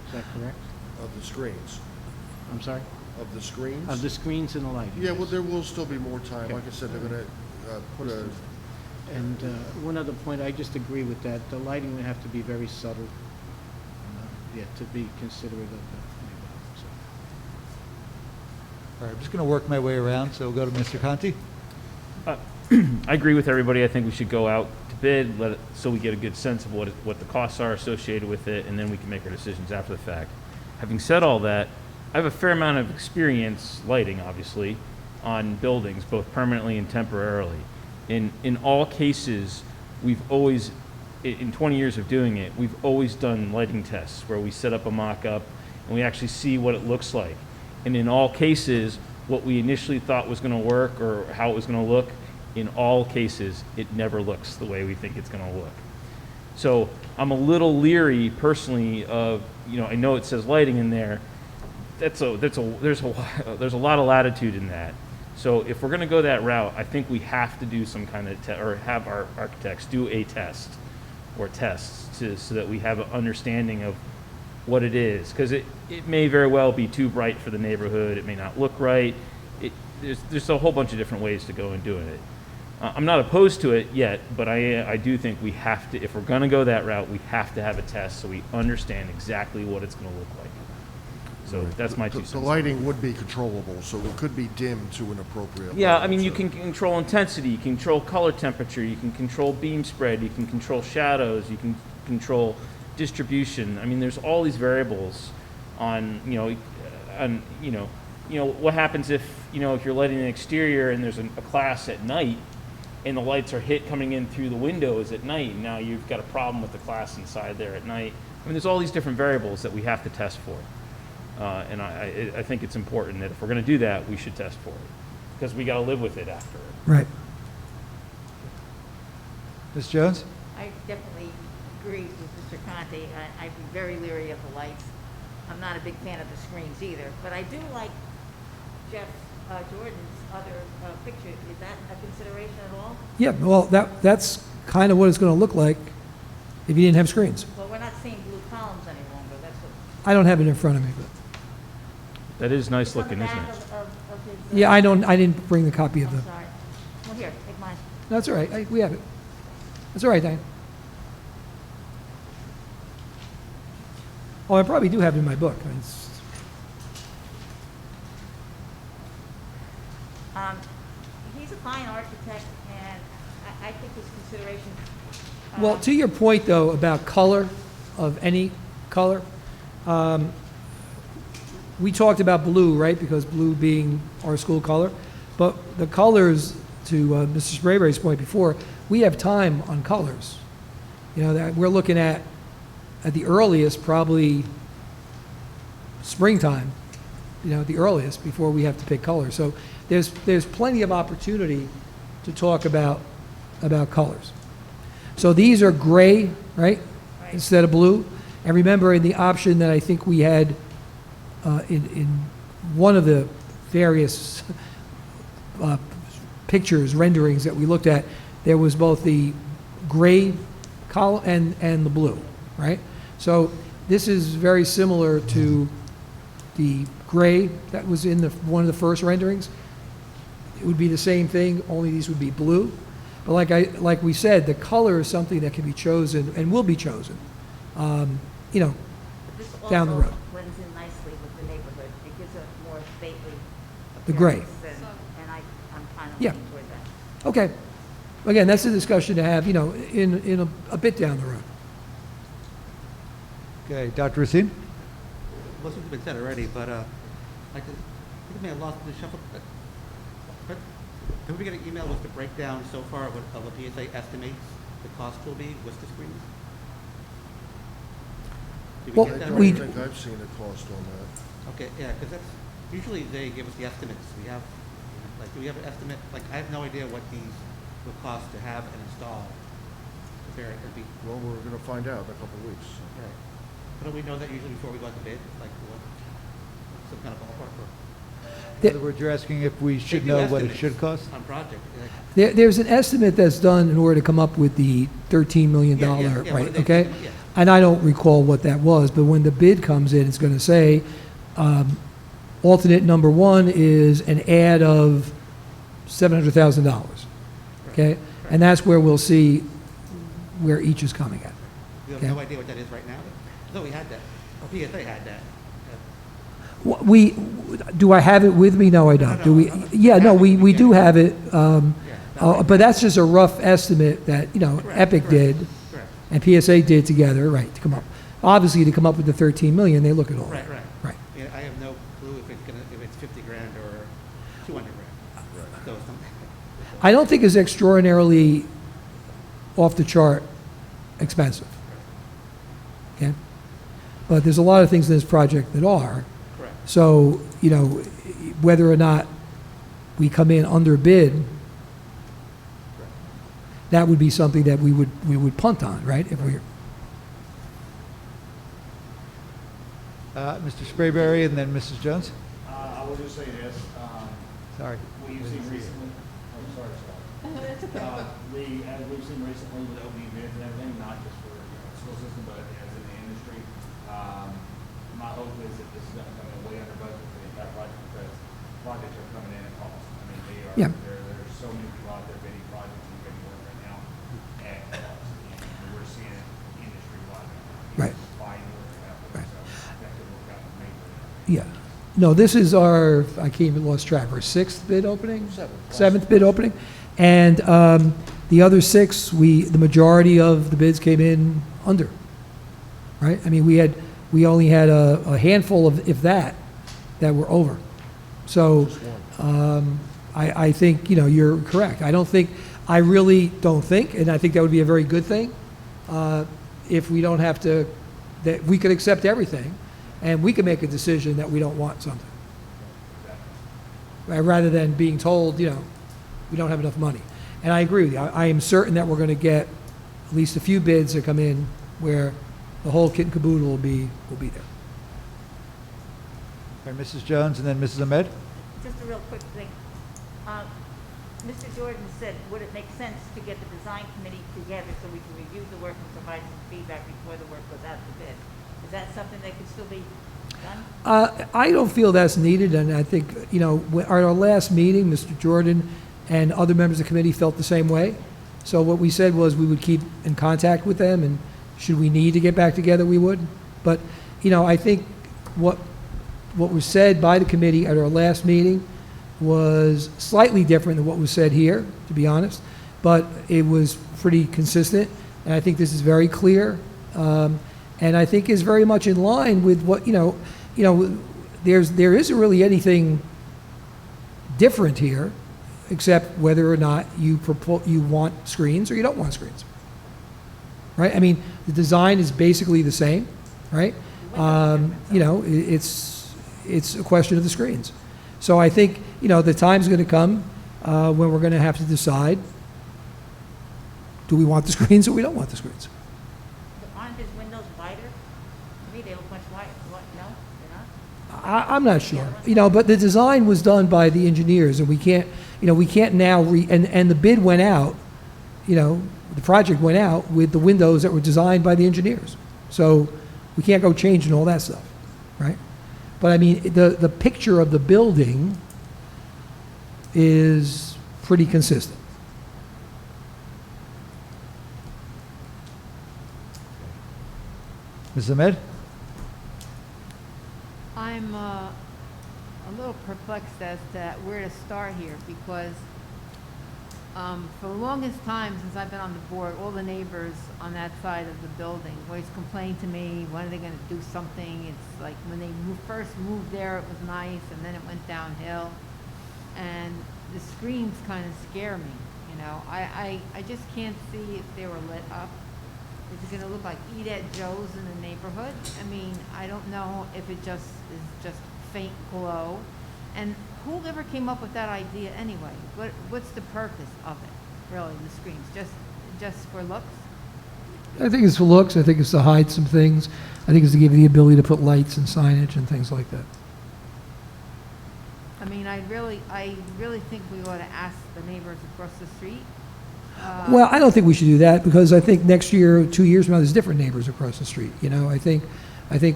H: Is that correct?
A: Of the screens.
H: I'm sorry?
A: Of the screens?
H: Of the screens and the lighting?
A: Yeah, well, there will still be more time.
H: Okay.
A: Like I said, they're going to put a,
H: And one other point, I just agree with that. The lighting would have to be very subtle, to be considerate of the neighborhood. So.
J: All right, I'm just going to work my way around, so we'll go to Mr. Conti.
I: I agree with everybody. I think we should go out to bid, so we get a good sense of what the costs are associated with it, and then we can make our decisions after the fact. Having said all that, I have a fair amount of experience lighting, obviously, on buildings, both permanently and temporarily. In all cases, we've always, in 20 years of doing it, we've always done lighting tests where we set up a mock-up and we actually see what it looks like. And in all cases, what we initially thought was going to work or how it was going to look, in all cases, it never looks the way we think it's going to look. So I'm a little leery personally of, I know it says lighting in there. There's a lot of latitude in that. So if we're going to go that route, I think we have to do some kind of or have our architects do a test or tests so that we have an understanding of what it is, because it may very well be too bright for the neighborhood. It may not look right. There's a whole bunch of different ways to go in doing it. I'm not opposed to it yet, but I do think we have to, if we're going to go that route, we have to have a test so we understand exactly what it's going to look like. So that's my 2 cents.
A: The lighting would be controllable, so it could be dimmed to an appropriate
I: Yeah,
A: level,
I: I mean, you
A: so-
I: can control intensity, you can control color temperature, you can control beam spread, you can control shadows, you can control distribution. I mean, there's all these variables on, what happens if, if you're lighting an exterior and there's a class at night and the lights are coming in through the windows at night, and now you've got a problem with the class inside there at night. I mean, there's all these different variables that we have to test for. And I think it's important that if we're going to do that, we should test for it, because we got to live with it after it.
K: Right.
J: Ms. Jones?
B: I definitely agree with Mr. Conte. I'd be very leery of the lights. I'm not a big fan of the screens either, but I do like Jeff Jordan's other picture. Is that a consideration at all?
K: Yeah, well, that's kind of what it's going to look like if you didn't have screens.
B: Well, we're not seeing blue columns any longer. That's what.
K: I don't have it in front of me, but,
I: That is nice
B: It's on
I: looking,
B: the
I: isn't
B: back
I: it?
B: of his,
K: yeah, I didn't bring the copy of
B: I'm
K: the,
B: sorry. Well, here, take mine.
K: that's all right, we have it. That's all right, Diane. Oh, I probably do have it in my book. I mean,
B: He's a fine architect, and I think his consideration.
K: Well, to your point, though, about color, of any color, we talked about blue, right, because blue being our school color, but the colors, to Mr. Sprayberry's point before, we have time on colors. That we're looking at the earliest, probably springtime, at the earliest, before we have to pick colors. So there's plenty of opportunity to talk about colors. So these are gray, right, instead of blue. And remember, in the option that I think we had in one of the various pictures, renderings that we looked at, there was both the gray column and the blue, right? So this is very similar to the gray that was in one of the first renderings. It would be the same thing, only these would be blue. But like we said, the color is something that can be chosen and will be chosen,
B: This
K: down the
B: also
K: road.
B: blends in nicely with the neighborhood. It gives a more stately
K: The gray.
B: appearance, and I'm kind of
K: Yeah.
B: leaning toward that.
K: Okay. Again, that's a discussion to have, in a bit down the road.
J: Okay, Dr. Racine?
D: Most of it's been said already, but I think I may have lost the shuffle. But can we get an email with the breakdown so far of what PSA estimates the cost will be with the screens? Did
K: Well,
D: get that
A: I
D: already?
A: don't think I've seen a cost on that.
D: Okay, yeah, because that's, usually they give us the estimates. We have, do we have an estimate? I have no idea what these will cost to have and install. Compare it, it'd be,
A: Well, we're going to find out in a couple of weeks.
D: right. But don't we know that usually before we go out to bid, some kind of ballpark or?
J: In other words, you're asking if we should
D: They do
J: know what it
D: estimates
J: should cost?
D: On project.
K: There's an estimate that's done in order to come up with the $13 million,
D: Yeah, yeah, yeah,
K: right,
D: what they-
K: okay?
D: yeah.
K: And I don't recall what that was, but when the bid comes in, it's going to say, alternate number one is an add of $700,000, okay? And that's where we'll see where each is coming at.
D: We have
K: Okay.
D: no idea what that is right now. No, we had that. PSA had that.
K: Do I have it with me? No, I don't. Do we? Yeah, no, we do have it, but that's just a rough estimate that, Epic did
D: Correct.
K: and PSA did together, right, to come up. Obviously, to come up with the 13 million, they look at all
D: Right,
K: that.
D: right.
K: Right.
D: Yeah, I have no clue if it's 50 grand or 200 grand. So something.
K: I don't think it's extraordinarily off the chart expensive. Okay? But there's a lot of things in this project that are.
D: Correct.
K: So, whether or not we come in under bid, that would be something that we would punt on, right? If we're,
J: Mr. Sprayberry and then Mrs. Jones?
E: I will just say this,
J: Sorry.
E: we've seen recently, I'm sorry, Scott. As we've seen recently with opening bids and everything, not just for, the school system, but as in the industry, my hope is that this is gonna come in way under budget for the entire project, because projects are coming in at cost. I mean,
K: Yeah.
E: there's so many people out there bidding projects
K: Yeah. No, this is our, I can't even lost track, our sixth bid opening? Seventh bid opening. And the other six, the majority of the bids came in under, right? I mean, we only had a handful of, if that were over. So I think, you're correct. I really don't think, and I think that would be a very good thing, if we don't have to, that we could accept everything, and we could make a decision that we don't want something. Rather than being told, we don't have enough money. And I agree with you. I am certain that we're going to get at least a few bids that come in where the whole kit and caboodle will be there.
J: All right, Mrs. Jones and then Mrs. Ahmed.
B: Just a real quick thing. Mr. Jordan said, would it make sense to get the design committee together so we can review the work and provide some feedback before the work goes out to bid? Is that something that could still be done?
K: I don't feel that's needed, and I think, at our last meeting, Mr. Jordan and other members of the committee felt the same way. So what we said was we would keep in contact with them, and should we need to get back together, we would. But, I think what was said by the committee at our last meeting was slightly different than what was said here, to be honest, but it was pretty consistent, and I think this is very clear, and I think is very much in line with what, there isn't really anything different here, except whether or not you want screens or you don't want screens, right? I mean, the design is basically the same, right? It's a question of the screens. So I think, the time's going to come when we're going to have to decide, do we want the screens or we don't want the screens?
B: Aren't his windows wider? To me, they look much wider. What, no, they're not?
K: I'm not sure, but the design was done by the engineers, and we can't now and the bid went out, the project went out with the windows that were designed by the engineers. So we can't go changing all that stuff, right? But I mean, the picture of the building is pretty consistent.
J: Mrs. Ahmed.
F: I'm a little perplexed as to where to start here, because for the longest time since I've been on the board, all the neighbors on that side of the building always complained to me, when are they going to do something? It's like when they first moved there, it was nice, and then it went downhill. And the screens kind of scare me, I just can't see if they were lit up. Is it going to look like Eat at Joe's in the neighborhood? I mean, I don't know if it just is just faint glow. And whoever came up with that idea anyway? What's the purpose of it, really, the screens? Just for looks?
K: I think it's for looks. I think it's to hide some things. I think it's to give you the ability to put lights and signage and things like that.
F: I mean, I really think we ought to ask the neighbors across the street.
K: Well, I don't think we should do that, because I think next year, 2 years from now, there's different neighbors across the street. I think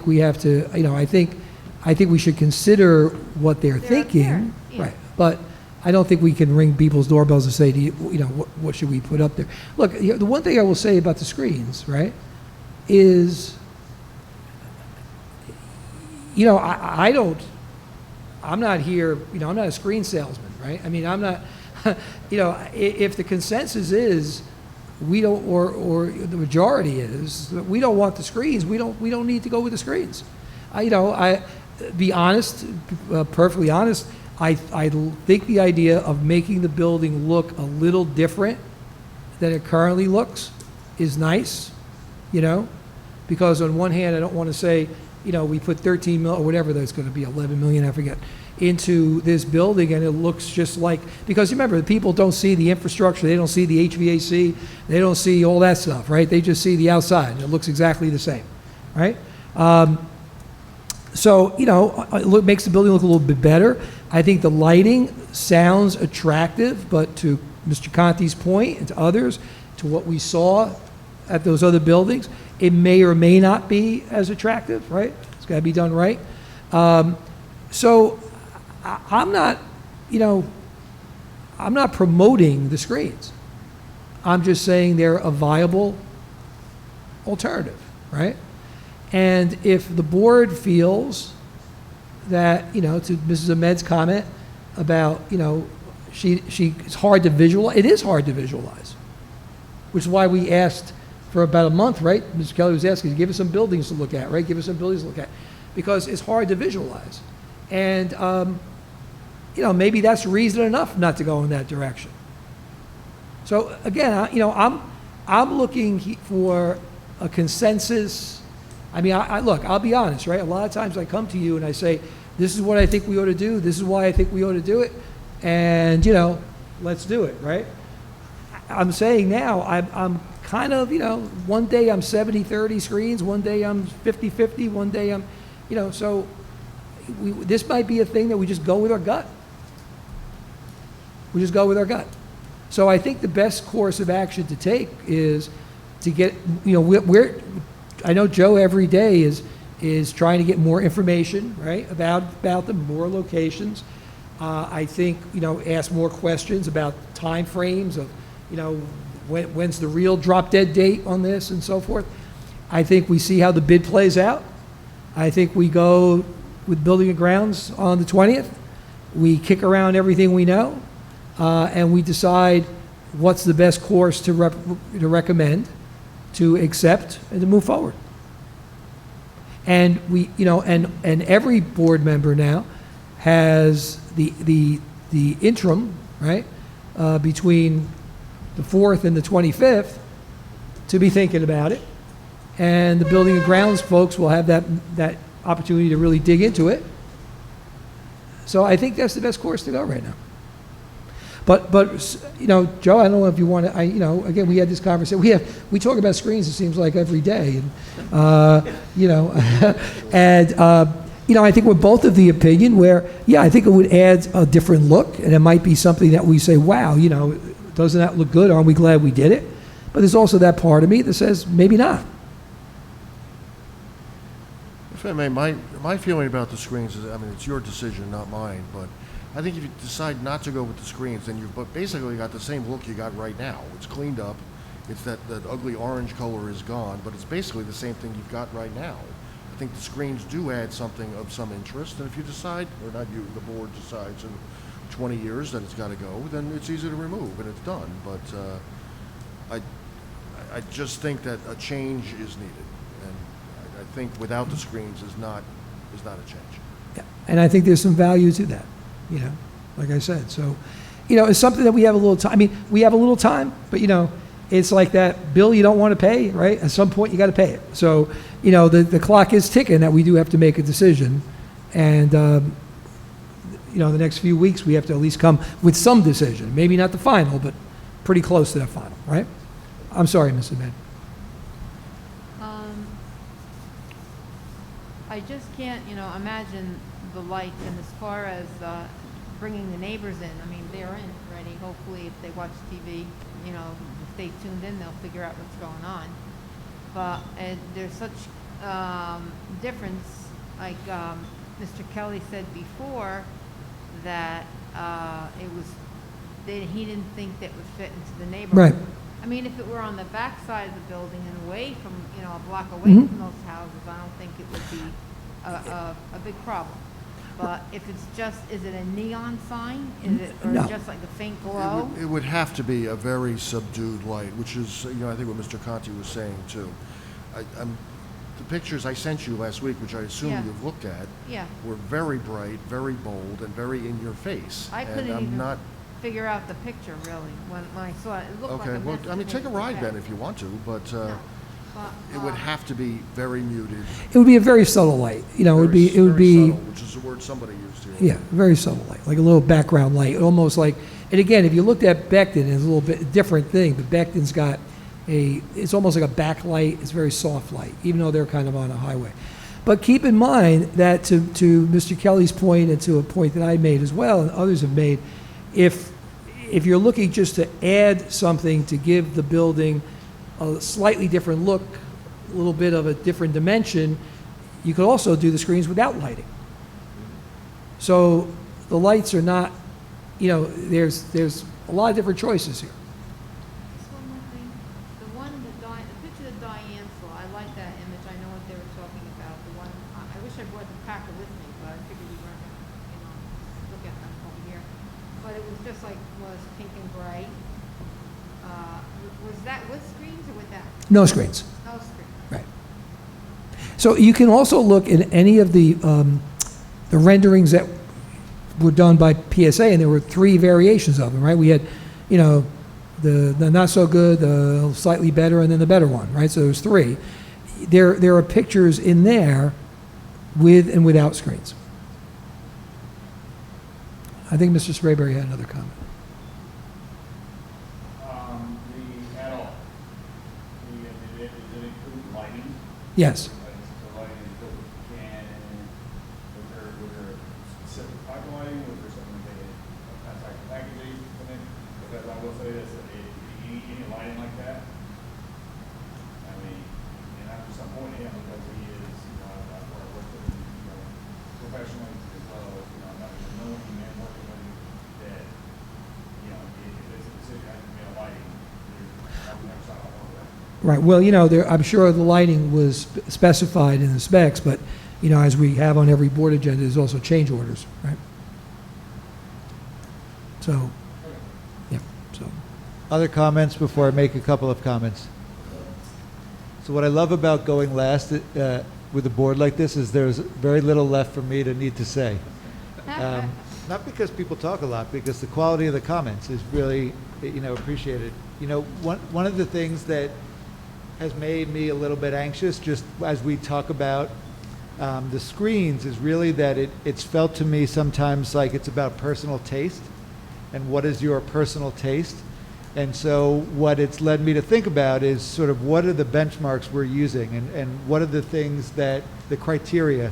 K: we have to. I think we should consider what they're thinking,
F: yeah.
K: right? But I don't think we can ring people's doorbells and say, what should we put up there? Look, the one thing I will say about the screens, right, is, I'm not here, I'm not a screen salesman, right? I mean, I'm not, if the consensus is we don't, or the majority is that we don't want the screens, we don't need to go with the screens. Be honest, perfectly honest, I think the idea of making the building look a little different than it currently looks is nice, because on one hand, I don't want to say, we put 13 million, or whatever that's going to be, 11 million, I forget, into this building, and it looks just like, because remember, the people don't see the infrastructure, they don't see the HVAC, they don't see all that stuff, right? They just see the outside, and it looks exactly the same, right? So, it makes the building look a little bit better. I think the lighting sounds attractive, but to Mr. Conti's point and to others, to what we saw at those other buildings, it may or may not be as attractive, right? It's got to be done right. So I'm not, I'm not promoting the screens. I'm just saying they're a viable alternative, right? And if the board feels that, to Mrs. Ahmed's comment about, it's hard to visualize. It is hard to visualize, which is why we asked for about a month, right? Mr. Kelly was asking, give us some buildings to look at, right? Give us some buildings to look at, because it's hard to visualize. And, maybe that's reason enough not to go in that direction. So again, I'm looking for a consensus. I mean, look, I'll be honest, right? A lot of times I come to you and I say, this is what I think we ought to do. This is why I think we ought to do it. And, let's do it, right? I'm saying now, I'm kind of, one day I'm 70-30 screens, one day I'm 50-50, one day I'm, so this might be a thing that we just go with our gut. We just go with our gut. So I think the best course of action to take is to get, I know Joe every day is trying to get more information, right, about them, more locations. I think, ask more questions about time frames of, when's the real drop dead date on this and so forth. I think we see how the bid plays out. I think we go with Building and Grounds on the 20th. We kick around everything we know, and we decide what's the best course to recommend, to accept, and to move forward. And we, and every board member now has the interim, right, between the 4th and the 25th to be thinking about it. And the Building and Grounds folks will have that opportunity to really dig into it. So I think that's the best course to go right now. But Joe, I don't know if you want to, again, we had this conversation. We talk about screens, it seems like every day. And, and, I think we're both of the opinion where, I think it would add a different look, and it might be something that we say, wow, doesn't that look good? Aren't we glad we did it? But there's also that part of me that says, maybe not.
A: If I may, my feeling about the screens is, it's your decision, not mine, but I think if you decide not to go with the screens, then you've basically got the same look you got right now. It's cleaned up. It's that ugly orange color is gone, but it's basically the same thing you've got right now. I think the screens do add something of some interest, and if you decide, or not you, the board decides in 20 years that it's got to go, then it's easy to remove, and it's done. But I just think that a change is needed, and I think without the screens is not a change.
K: Yeah. And I think there's some value to that, like I said. So, it's something that we have a little time. We have a little time, but, it's like that bill you don't want to pay, right? At some point, you got to pay it. So, the clock is ticking that we do have to make a decision. And, the next few weeks, we have to at least come with some decision. Maybe not the final, but pretty close to that final, right? I'm sorry, Mrs. Ahmed.
F: I just can't, imagine the lights, and as far as bringing the neighbors in, they're in already. Hopefully, if they watch TV, if they tuned in, they'll figure out what's going on. But there's such difference, like Mr. Kelly said before, that he didn't think that would fit into the neighborhood.
K: Right.
F: If it were on the back side of the building and away from, a block away from those houses, I don't think it would be a big problem. But if it's just, is it a neon sign? Is it, or
K: No.
F: just like a faint glow?
A: It would have to be a very subdued light, which is, I think what Mr. Conti was saying too. The pictures I sent you last week, which I assume
F: Yeah.
A: you've looked at,
F: Yeah.
A: were very bright, very bold, and very in your face.
F: I couldn't
A: and I'm
F: even
A: not.
F: figure out the picture really when I saw it. It looked like
A: Okay,
F: a
A: well,
F: mess.
A: take a ride then if you want to, but
F: No, but,
A: it would have to be very muted.
K: It would be a very subtle light. It would
A: very
K: be,
A: subtle, which is a word somebody used here.
K: yeah, very subtle light, like a little background light, almost like, and again, if you looked at Becton, it's a little bit different thing, but Becton's got it's almost like a backlight. It's very soft light, even though they're kind of on a highway. But keep in mind that to Mr. Kelly's point, and to a point that I made as well, and others have made, if you're looking just to add something to give the building a slightly different look, a little bit of a different dimension, you could also do the screens without lighting. So the lights are not, there's a lot of different choices here.
F: Just one more thing. The picture that Diane saw, I like that image. I know what they were talking about. The one, I wish wish I brought the packet with me, but I figured you weren't gonna, look at them over here. But it was just like, was pink and gray. Was that with screens or without?
K: No screens.
F: No screen.
K: Right. So you can also look in any of the renderings that were done by PSA, and there were 3 variations of them, right? We had, the not so good, the slightly better, and then the better one, right? So there's 3. There are pictures in there with and without screens. I think Mr. Sprayberry had another comment.
E: The adult, did it include lighting?
K: Yes.
E: So lighting is built with can, was there specific type of lighting, was there something that they had type of packaging put in? Because I will say this, that any lighting like that, I mean, and after some point, because he is, I've worked with him, professionally as well as, not even knowing him and working with him, that, if it's a decision has to be a lighting, I would never sign off on that.
K: Right, well, I'm sure the lighting was specified in the specs, but, as we have on every board agenda, there's also change orders, right? So, yeah, so.
J: Other comments before I make a couple of comments? So what I love about going last with a board like this is there's very little left for me to need to say. Not because people talk a lot, because the quality of the comments is really, appreciated. One of the things that has made me a little bit anxious, just as we talk about the screens, is really that it's felt to me sometimes like it's about personal taste, and what is your personal taste. And so what it's led me to think about is sort of what are the benchmarks we're using, and what are the things the criteria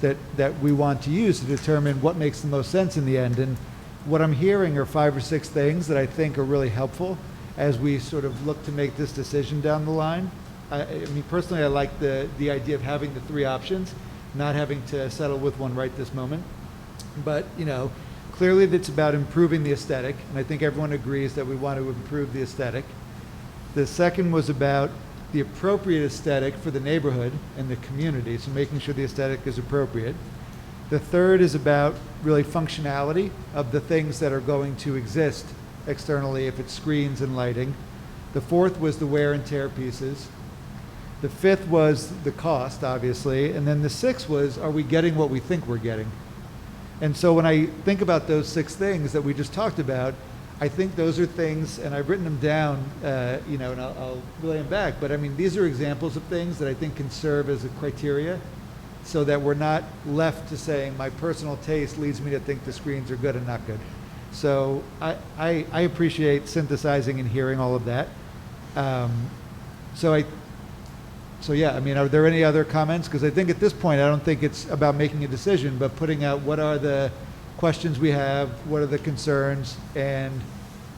J: that we want to use to determine what makes the most sense in the end. And what I'm hearing are 5 or 6 things that I think are really helpful as we sort of look to make this decision down the line. I mean, personally, I like the idea of having the 3 options, not having to settle with one right this moment. But, clearly it's about improving the aesthetic, and I think everyone agrees that we want to improve the aesthetic. The second was about the appropriate aesthetic for the neighborhood and the community, so making sure the aesthetic is appropriate. The third is about really functionality of the things that are going to exist externally, if it's screens and lighting. The fourth was the wear and tear pieces. The fifth was the cost, obviously. And then the sixth was, are we getting what we think we're getting? And so when I think about those 6 things that we just talked about, I think those are things, and I've written them down, and I'll relay them back. But I mean, these are examples of things that I think can serve as a criteria, so that we're not left to saying my personal taste leads me to think the screens are good and not good. So I appreciate synthesizing and hearing all of that. So yeah, I mean, are there any other comments? Because I think at this point, I don't think it's about making a decision, but putting out what are the questions we have, what are the concerns, and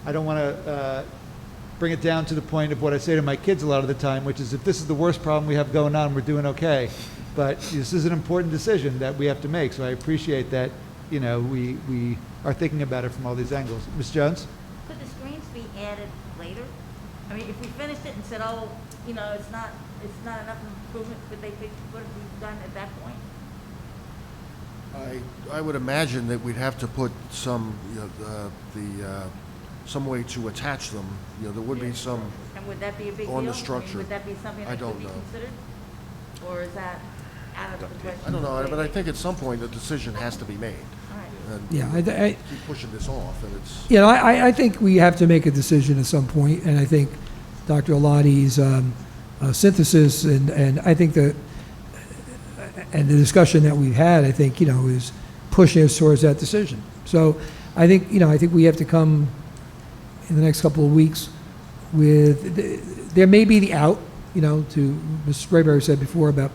J: I don't want to bring it down to the point of what I say to my kids a lot of the time, which is if this is the worst problem we have going on, we're doing okay. But this is an important decision that we have to make, so I appreciate that, we are thinking about it from all these angles. Ms. Jones?
B: Could the screens be added later? I mean, if we finished it and said, it's not enough improvement, could they be done at that point?
A: I would imagine that we'd have to put some, some way to attach them. There would be some
B: And would that be a big deal?
A: on the
B: I mean,
A: structure.
B: would that be something
A: I
B: that
A: don't
B: could be
A: know.
B: considered? Or is that out of the question?
A: I don't know, but I think at some point a decision has to be made.
B: All right.
A: And
K: Yeah,
A: keep pushing this off, and it's.
K: I think we have to make a decision at some point, and I think Dr. Eladi's synthesis and I think the discussion that we've had, I think, is pushing us towards that decision. So I think we have to come in the next couple of weeks with, there may be the out, to Mr. Sprayberry said before about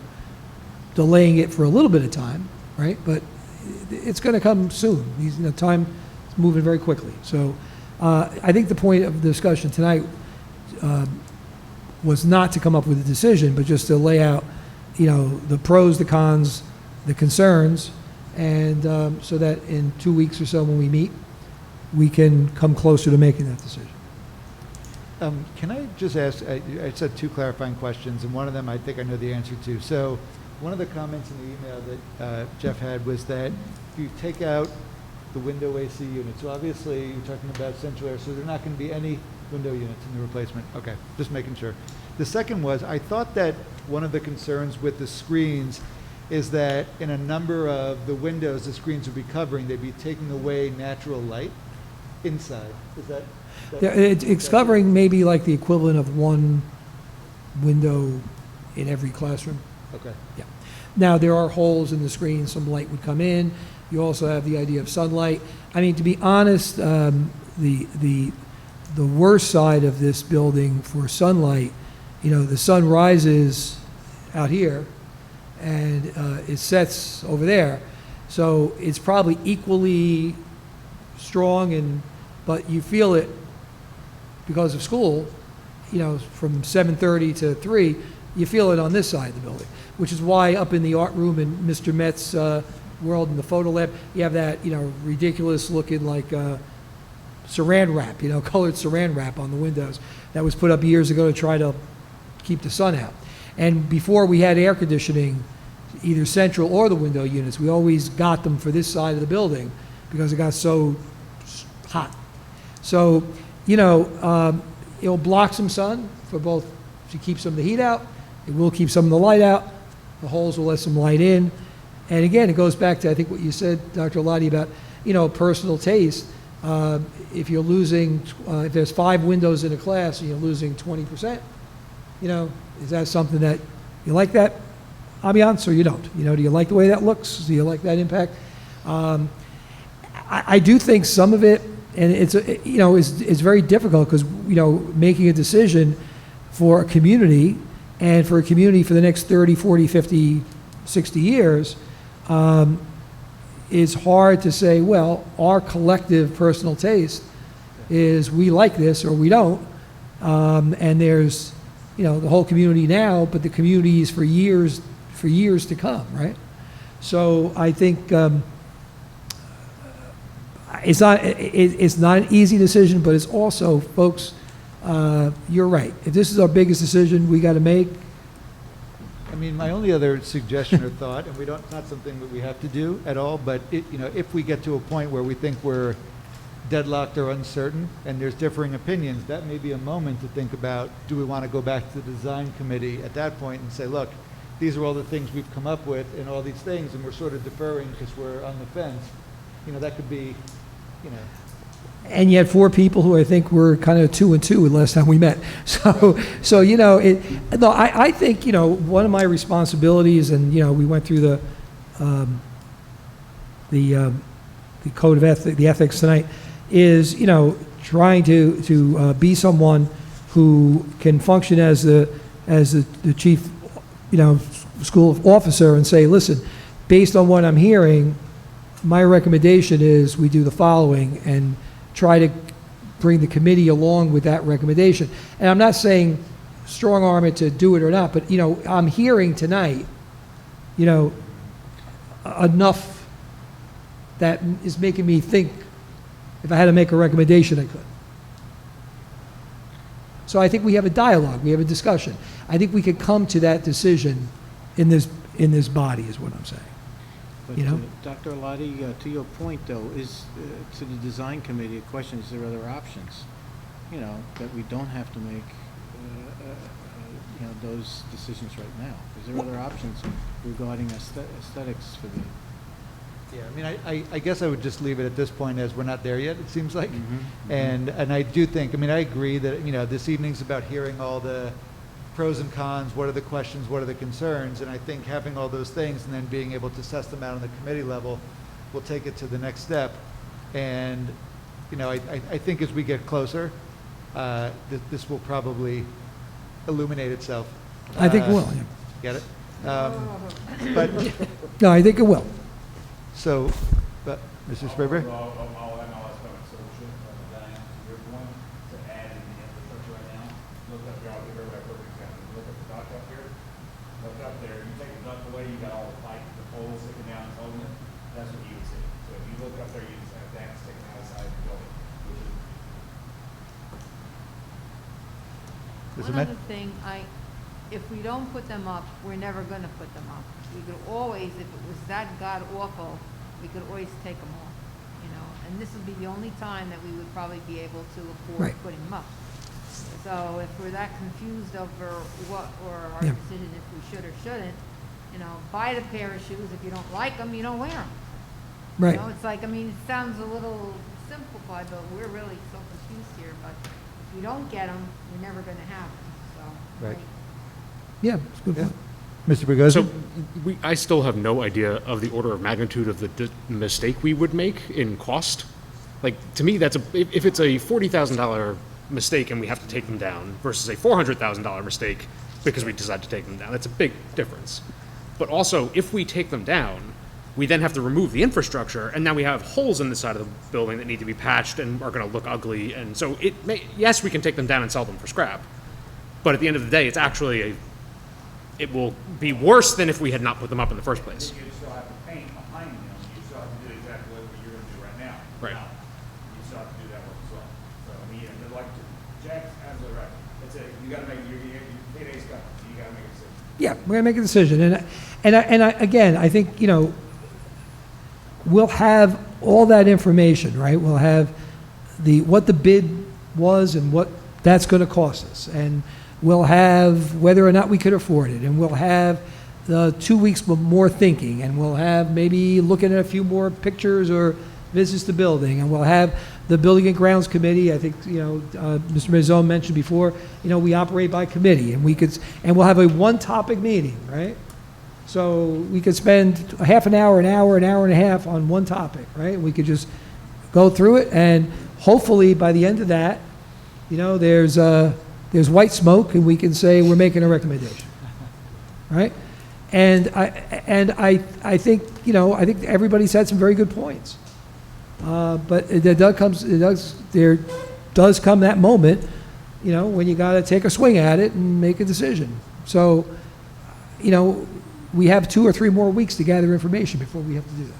K: delaying it for a little bit of time, right? But it's going to come soon. Time is moving very quickly. So I think the point of the discussion tonight was not to come up with a decision, but just to lay out, the pros, the cons, the concerns, and so that in 2 weeks or so when we meet, we can come closer to making that decision.
J: Can I just ask, I said 2 clarifying questions, and one of them I think I know the answer to. So one of the comments in the email that Jeff had was that if you take out the window AC units, so obviously you're talking about central air, so there are not going to be any window units in the replacement. Okay, just making sure. The second was, I thought that one of the concerns with the screens is that in a number of the windows the screens would be covering, they'd be taking away natural light inside. Is that?
K: Yeah, it's covering maybe like the equivalent of one window in every classroom.
J: Okay.
K: Yeah. Now, there are holes in the screen, some light would come in. You also have the idea of sunlight. I mean, to be honest, the worst side of this building for sunlight, you know, the sun rises out here and it sets over there. So it's probably equally strong, but you feel it because of school, you know, from 7:30 to 3, you feel it on this side of the building, which is why up in the art room in Mr. Metz's world in the photo lab, you have that, you know, ridiculous looking like saran wrap, you know, colored saran wrap on the windows that was put up years ago to try to keep the sun out. And before we had air conditioning, either central or the window units, we always got them for this side of the building because it got so hot. So, you know, it'll block some sun for both to keep some of the heat out. It will keep some of the light out. The holes will let some light in. And again, it goes back to, I think, what you said, Dr. Lottie, about, you know, personal taste. If you're losing, if there's 5 windows in a class and you're losing 20%, you know, is that something that you like that ambiance or you don't? You know, do you like the way that looks? Do you like that impact? I do think some of it, and it's, you know, it's very difficult because, you know, making a decision for a community and for a community for the next 30, 40, 50, 60 years is hard to say, well, our collective personal taste is we like this or we don't. And there's, you know, the whole community now, but the community is for years to come, right? So I think it's not an easy decision, but it's also, folks, you're right. If this is our biggest decision we got to make.
J: I mean, my only other suggestion or thought, and not something that we have to do at all, but you know, if we get to a point where we think we're deadlocked or uncertain and there's differing opinions, that may be a moment to think about, do we want to go back to the design committee at that point and say, look, these are all the things we've come up with and all these things, and we're sort of deferring because we're on the fence. You know, that could be, you know.
K: And you had 4 people who I think were kind of 2 and 2 the last time we met. So you know, I think, you know, one of my responsibilities, and, you know, we went through the code of ethics, the ethics tonight, is, you know, trying to be someone who can function as the chief, you know, school officer and say, listen, based on what I'm hearing, my recommendation is we do the following, and try to bring the committee along with that recommendation. And I'm not saying strong arm it to do it or not, but, you know, I'm hearing tonight, you know, enough that is making me think if I had to make a recommendation, I could. So I think we have a dialogue, we have a discussion. I think we could come to that decision in this body, is what I'm saying.
H: But,
K: you know?
H: Dr. Lottie, to your point, though, is to the design committee, a question, is there other options, you know, that we don't have to make, you know, those decisions right now? Is there other options regarding aesthetics for the...
J: Yeah, I mean, I guess I would just leave it at this point as we're not there yet, it seems like.
H: Mm-hmm.
J: And I do think, I mean, I agree that, you know, this evening's about hearing all the pros and cons, what are the questions, what are the concerns, and I think having all those things and then being able to assess them out on the committee level will take it to the next step. And, you know, I think as we get closer, this will probably illuminate itself.
K: I think it will, yeah.
J: Get it? But,
K: No, I think it will.
J: so, but, Mr. Spraber?
E: I'll add my last comment. So, Diane, to your point, to add in the infrastructure right now, look up here, I'll give everybody a perfect example. Look at the dock up here. Look up there. You take the dock away, you got all the pipe, the poles sticking down and holding it. That's what you would see. So if you look up there, you just have that sticking out of the side of the building, which is
J: Mr.
F: One
J: Met?
F: other thing, if we don't put them up, we're never gonna put them up. We could always, if it was that god awful, we could always take them off, you know? And this would be the only time that we would probably be able to afford
K: Right.
F: putting them up. So if we're that confused over what, or our
K: Yeah.
F: decision if we should or shouldn't, you know, buy the pair of shoes. If you don't like them, you don't wear them.
K: Right.
F: You know, it's like, I mean, it sounds a little simplified, but we're really so confused here. But if we don't get them, we're never going to have them. So,
J: Right.
K: Yeah, it's a good point.
J: Mr. Bugasi?
C: So I still have no idea of the order of magnitude of the mistake we would make in cost. Like, to me, that's if it's a $40,000 mistake and we have to take them down versus a $400,000 mistake because we decide to take them down, that's a big difference. But also, if we take them down, we then have to remove the infrastructure, and now we have holes in the side of the building that need to be patched and are going to look ugly. And so yes, we can take them down and sell them for scrap. But at the end of the day, it's actually it will be worse than if we had not put them up in the first place.
E: You still have to paint behind them, you still have to do exactly what you're gonna do right now.
C: Right.
E: Now, you still have to do that work as well. So, I mean, they're like, Jack's absolutely right. You gotta make, your payday's coming, so you gotta make a decision.
K: Yeah, we're gonna make a decision, and again, I think, you know, we'll have all that information, right? We'll have what the bid was and what that's gonna cost us, and we'll have whether or not we could afford it, and we'll have 2 weeks more thinking, and we'll have maybe looking at a few more pictures or visits to building, and we'll have the Building and Grounds Committee. I think, you know, Mr. Mazzone mentioned before, you know, we operate by committee, and we'll have a one-topic meeting, right? So we could spend a half an hour and a half on one topic, right? We could just go through it, and hopefully by the end of that, you know, there's white smoke, and we can say we're making a recommendation, right? And I think, you know, I think everybody's had some very good points. But there does come that moment, you know, when you got to take a swing at it and make a decision. So, you know, we have 2 or 3 more weeks to gather information before we have to do that.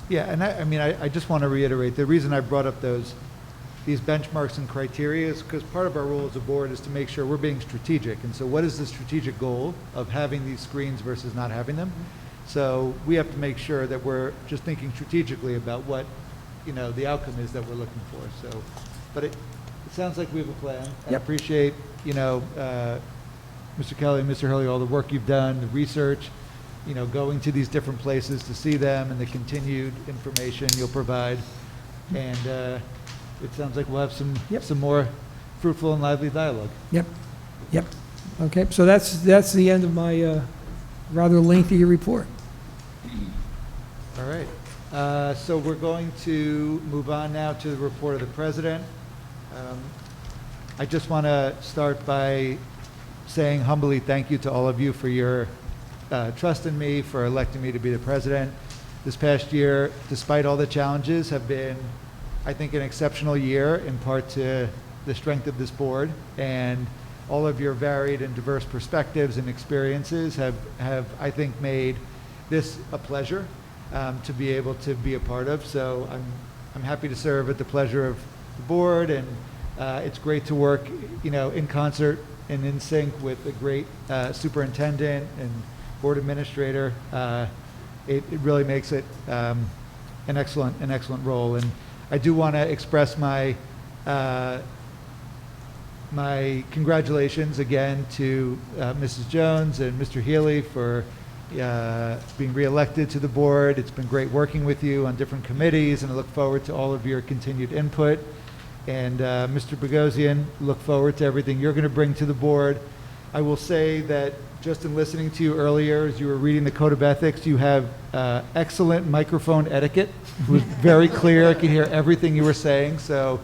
J: Yeah, and I just want to reiterate, the reason I brought up these benchmarks and criteria is because part of our role as a board is to make sure we're being strategic. And so what is the strategic goal of having these screens versus not having them? So we have to make sure that we're just thinking strategically about what, you know, the outcome is that we're looking for. So, but it sounds like we have a plan. I
K: Yep.
J: appreciate, you know, Mr. Kelly and Mr. Hurley, all the work you've done, the research, you know, going to these different places to see them, and the continued information you'll provide. And it sounds like we'll have some more fruitful and lively dialogue.
K: Yep. Okay, so that's the end of my rather lengthy report.
J: All right. So we're going to move on now to the report of the president. I just want to start by saying humbly thank you to all of you for your trust in me, for electing me to be the president. This past year, despite all the challenges, have been, I think, an exceptional year, in part to the strength of this board, and all of your varied and diverse perspectives and experiences have I think, made this a pleasure to be able to be a part of. So I'm happy to serve at the pleasure of the board, and it's great to work, you know, in concert and in sync with a great superintendent and board administrator. It really makes it an excellent role. And I do want to express my congratulations again to Mrs. Jones and Mr. Healy for being reelected to the board. It's been great working with you on different committees, and I look forward to all of your continued input. And Mr. Bogosian, look forward to everything you're going to bring to the board. I will say that just in listening to you earlier, as you were reading the Code of Ethics, you have excellent microphone etiquette. It was very clear. I could hear everything you were saying. So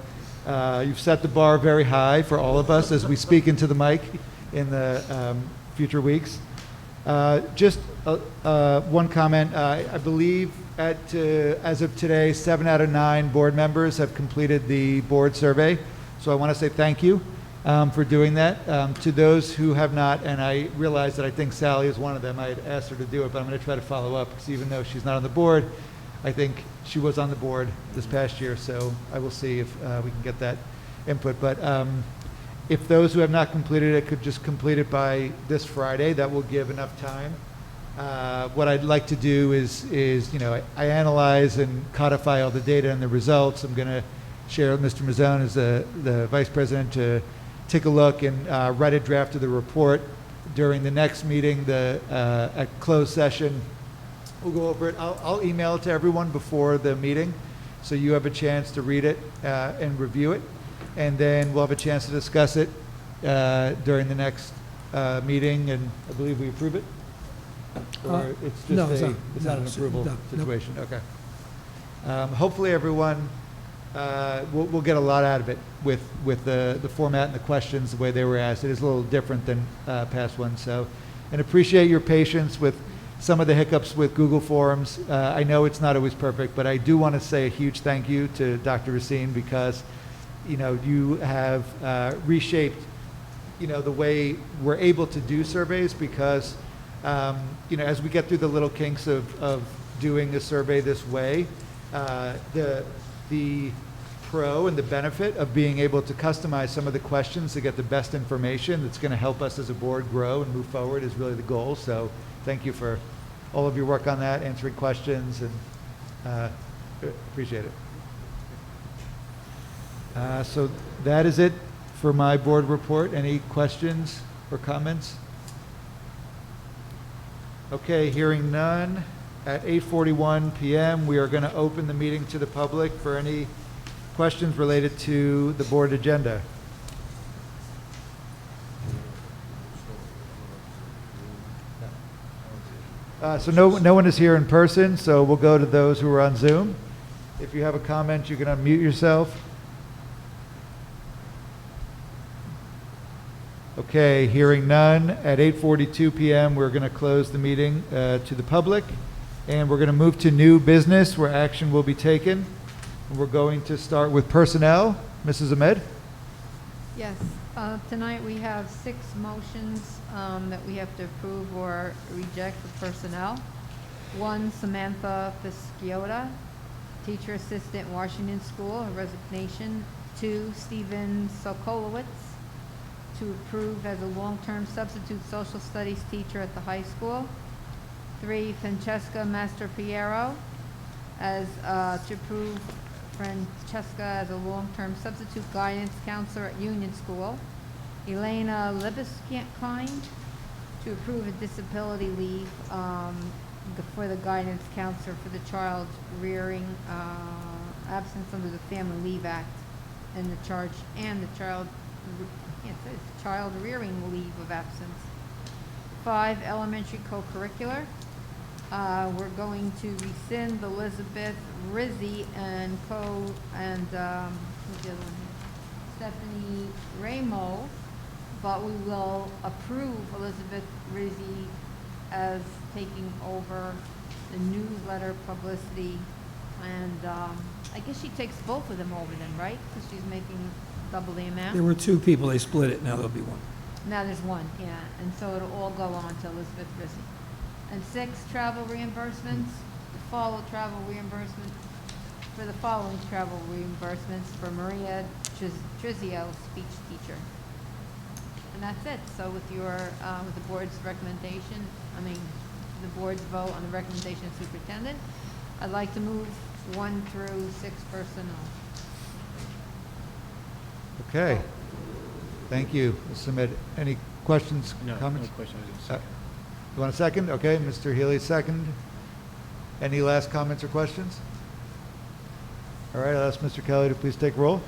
J: you've set the bar very high for all of us as we speak into the mic in the future weeks. Just one comment. I believe as of today, 7 out of 9 board members have completed the board survey. So I want to say thank you for doing that. To those who have not, and I realize that I think Sally is one of them. I had asked her to do it, but I'm going to try to follow up, because even though she's not on the board, I think she was on the board this past year. So I will see if we can get that input. But If those who have not completed it could just complete it by this Friday, that will give enough time. What I'd like to do is, you know, I analyze and codify all the data and the results. I'm going to share with Mr. Mazzone as the vice president to take a look and write a draft of the report. During the next meeting, at closed session, we'll go over it. I'll email it to everyone before the meeting, so you have a chance to read it and review it. And then we'll have a chance to discuss it during the next meeting, and I believe we approve it? Or it's just
K: no, it's
J: a,
K: not.
J: it's
K: No,
J: not an
K: it's-
J: approval
K: no, nope.
J: situation? Okay. Hopefully everyone, we'll get a lot out of it with the format and the questions, the way they were asked. It is a little different than past ones, so, and appreciate your patience with some of the hiccups with Google Forms. I know it's not always perfect, but I do want to say a huge thank you to Dr. Racine, because, you know, you have reshaped, you know, the way we're able to do surveys, because, you know, as we get through the little kinks of doing a survey this way, the pro and the benefit of being able to customize some of the questions to get the best information that's going to help us as a board grow and move forward is really the goal. So thank you for all of your work on that, answering questions, and appreciate it. So that is it for my board report. Any questions or comments? Okay, hearing none. At 8:41 p.m., we are going to open the meeting to the public for any questions related to the board agenda. So no one is here in person, so we'll go to those who are on Zoom. If you have a comment, you can unmute yourself. Okay, hearing none. At 8:42 p.m., we're going to close the meeting to the public, and we're going to move to new business where action will be taken. We're going to start with personnel. Mrs. Ahmed?
F: Yes, tonight we have 6 motions that we have to approve or reject for personnel. 1, Samantha Fisciota, teacher assistant, Washington School, her resignation. 2, Stephen Sokolowitz, to approve as a long-term substitute social studies teacher at the high school. 3, Francesca Mastropiero, as to approve Francesca as a long-term substitute guidance counselor at Union School. Elena Libeskind, to approve a disability leave for the guidance counselor for the child rearing absence under the Family Leave Act and the child rearing leave of absence. 5, elementary co-curricular. We're going to rescind Elizabeth Rizzi and who's the other one here? Stephanie Ramo, but we will approve Elizabeth Rizzi as taking over the newsletter publicity, and I guess she takes both of them over then, right? Because she's making double the amount.
K: There were 2 people, they split it, now there'll be 1.
F: Now there's 1, yeah, and so it'll all go on to Elizabeth Rizzi. And 6, travel reimbursements, for the following travel reimbursements for Maria Trizio, speech teacher. And that's it. So with with the board's recommendation, the board's vote on the recommendation of superintendent, I'd like to move 1 through 6 personnel.
J: Okay. Thank you, Ms. Ahmed. Any questions, comments?
G: No question.
J: You want a second? Okay, Mr. Healy, second. Any last comments or questions? All right, I'll ask Mr. Kelly to please take roll.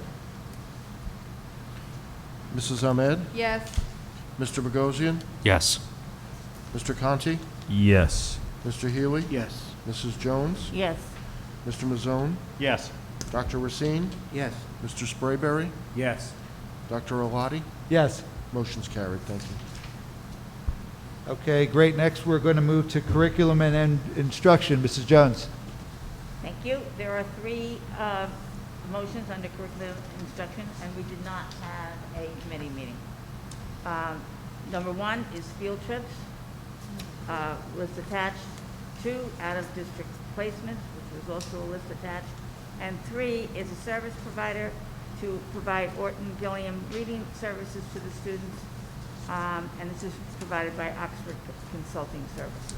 A: Mrs. Ahmed?
F: Yes.
A: Mr. Bogosian?
C: Yes.
A: Mr. Conti?
I: Yes.
A: Mr. Healy?
H: Yes.
A: Mrs. Jones?
B: Yes.
A: Mr. Mazzone?
G: Yes.
A: Dr. Racine?
H: Yes.
A: Mr. Sprayberry?
G: Yes.
A: Dr. Alati?
J: Yes.
A: Motion's carried. Thank you.
J: Okay, great. Next, we're going to move to curriculum and instruction. Mrs. Jones?
B: Thank you. There are 3 motions under curriculum instruction, and we did not have a committee meeting. Number 1 is field trips. Was attached 2 out-of-district placements, which was also a list attached. And 3 is a service provider to provide Orton Gilliam reading services to the students, and this is provided by Oxford Consulting Services.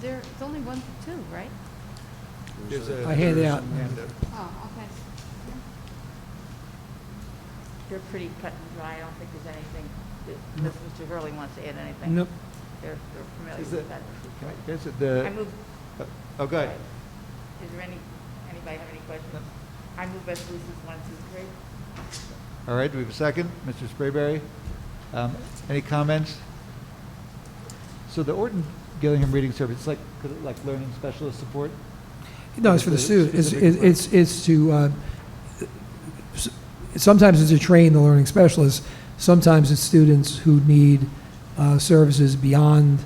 F: It's only 1 to 2, right?
K: I handed out.
F: Oh, okay.
B: They're pretty cut and dry. I don't think there's anything, unless Mr. Hurley wants to add anything.
K: Nope.
B: They're familiar
J: Is
B: with
J: it-
B: that.
J: Can I guess it,
B: I move,
J: oh, go ahead.
B: is there anybody have any questions? I move resolutions 1 through 3.
J: All right, do we have a second? Mr. Sprayberry? Any comments? So the Orton Gillingham Reading Service, it's like learning specialist support?
K: No, it's for the
J: Is it
K: student.
J: specific-
K: It's to, sometimes it's to train the learning specialists. Sometimes it's students who need services beyond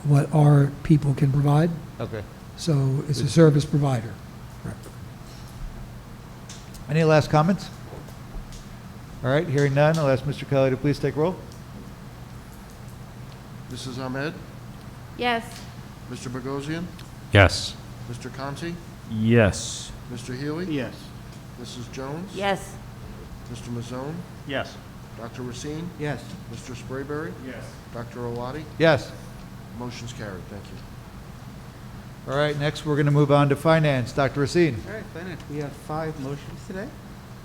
K: what our people can provide.
J: Okay.
K: So it's a service provider.
J: Any last comments? All right, hearing none, I'll ask Mr. Kelly to please take roll.
A: Mrs. Ahmed?
F: Yes.
A: Mr. Bogosian?
C: Yes.
A: Mr. Conti?
I: Yes.
A: Mr. Healy?
H: Yes.
A: Mrs. Jones?
B: Yes.
A: Mr. Mazzone?
G: Yes.
A: Dr. Racine?
D: Yes.
A: Mr. Sprayberry?
E: Yes.
A: Dr. Oladi?
J: Yes.
A: Motion's carried. Thank you.
J: All right, next we're going to move on to finance. Dr. Racine.
D: All right, finance, we have 5 motions today.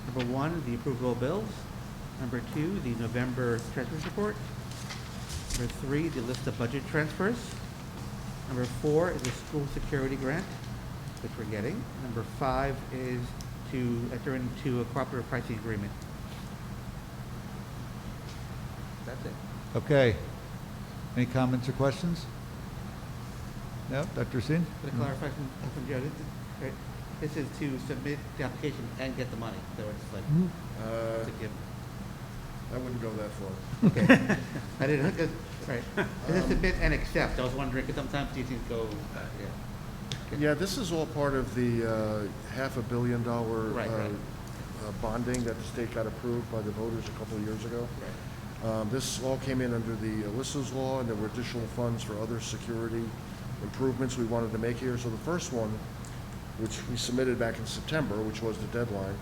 D: Number 1, the approval of bills. Number 2, the November treasurer's report. Number 3, the list of budget transfers. Number 4 is the school security grant, which we're getting. Number 5 is to enter into a cooperative pricing agreement. That's it.
J: Okay. Any comments or questions? No? Dr. Racine?
D: To clarify from Joe, this is to submit the application and get the money, so it's like,
A: Uh,
D: to give.
A: I wouldn't go that far.
D: Okay. I didn't, because, right. This is submit and accept. I was wondering, because sometimes these things go, yeah.
A: Yeah, this is all part of the $500 million
D: Right, right.
A: bonding that the state got approved by the voters a couple of years ago.
D: Right.
A: This all came in under the Alyssa's law, and there were additional funds for other security improvements we wanted to make here. So the first one, which we submitted back in September, which was the deadline,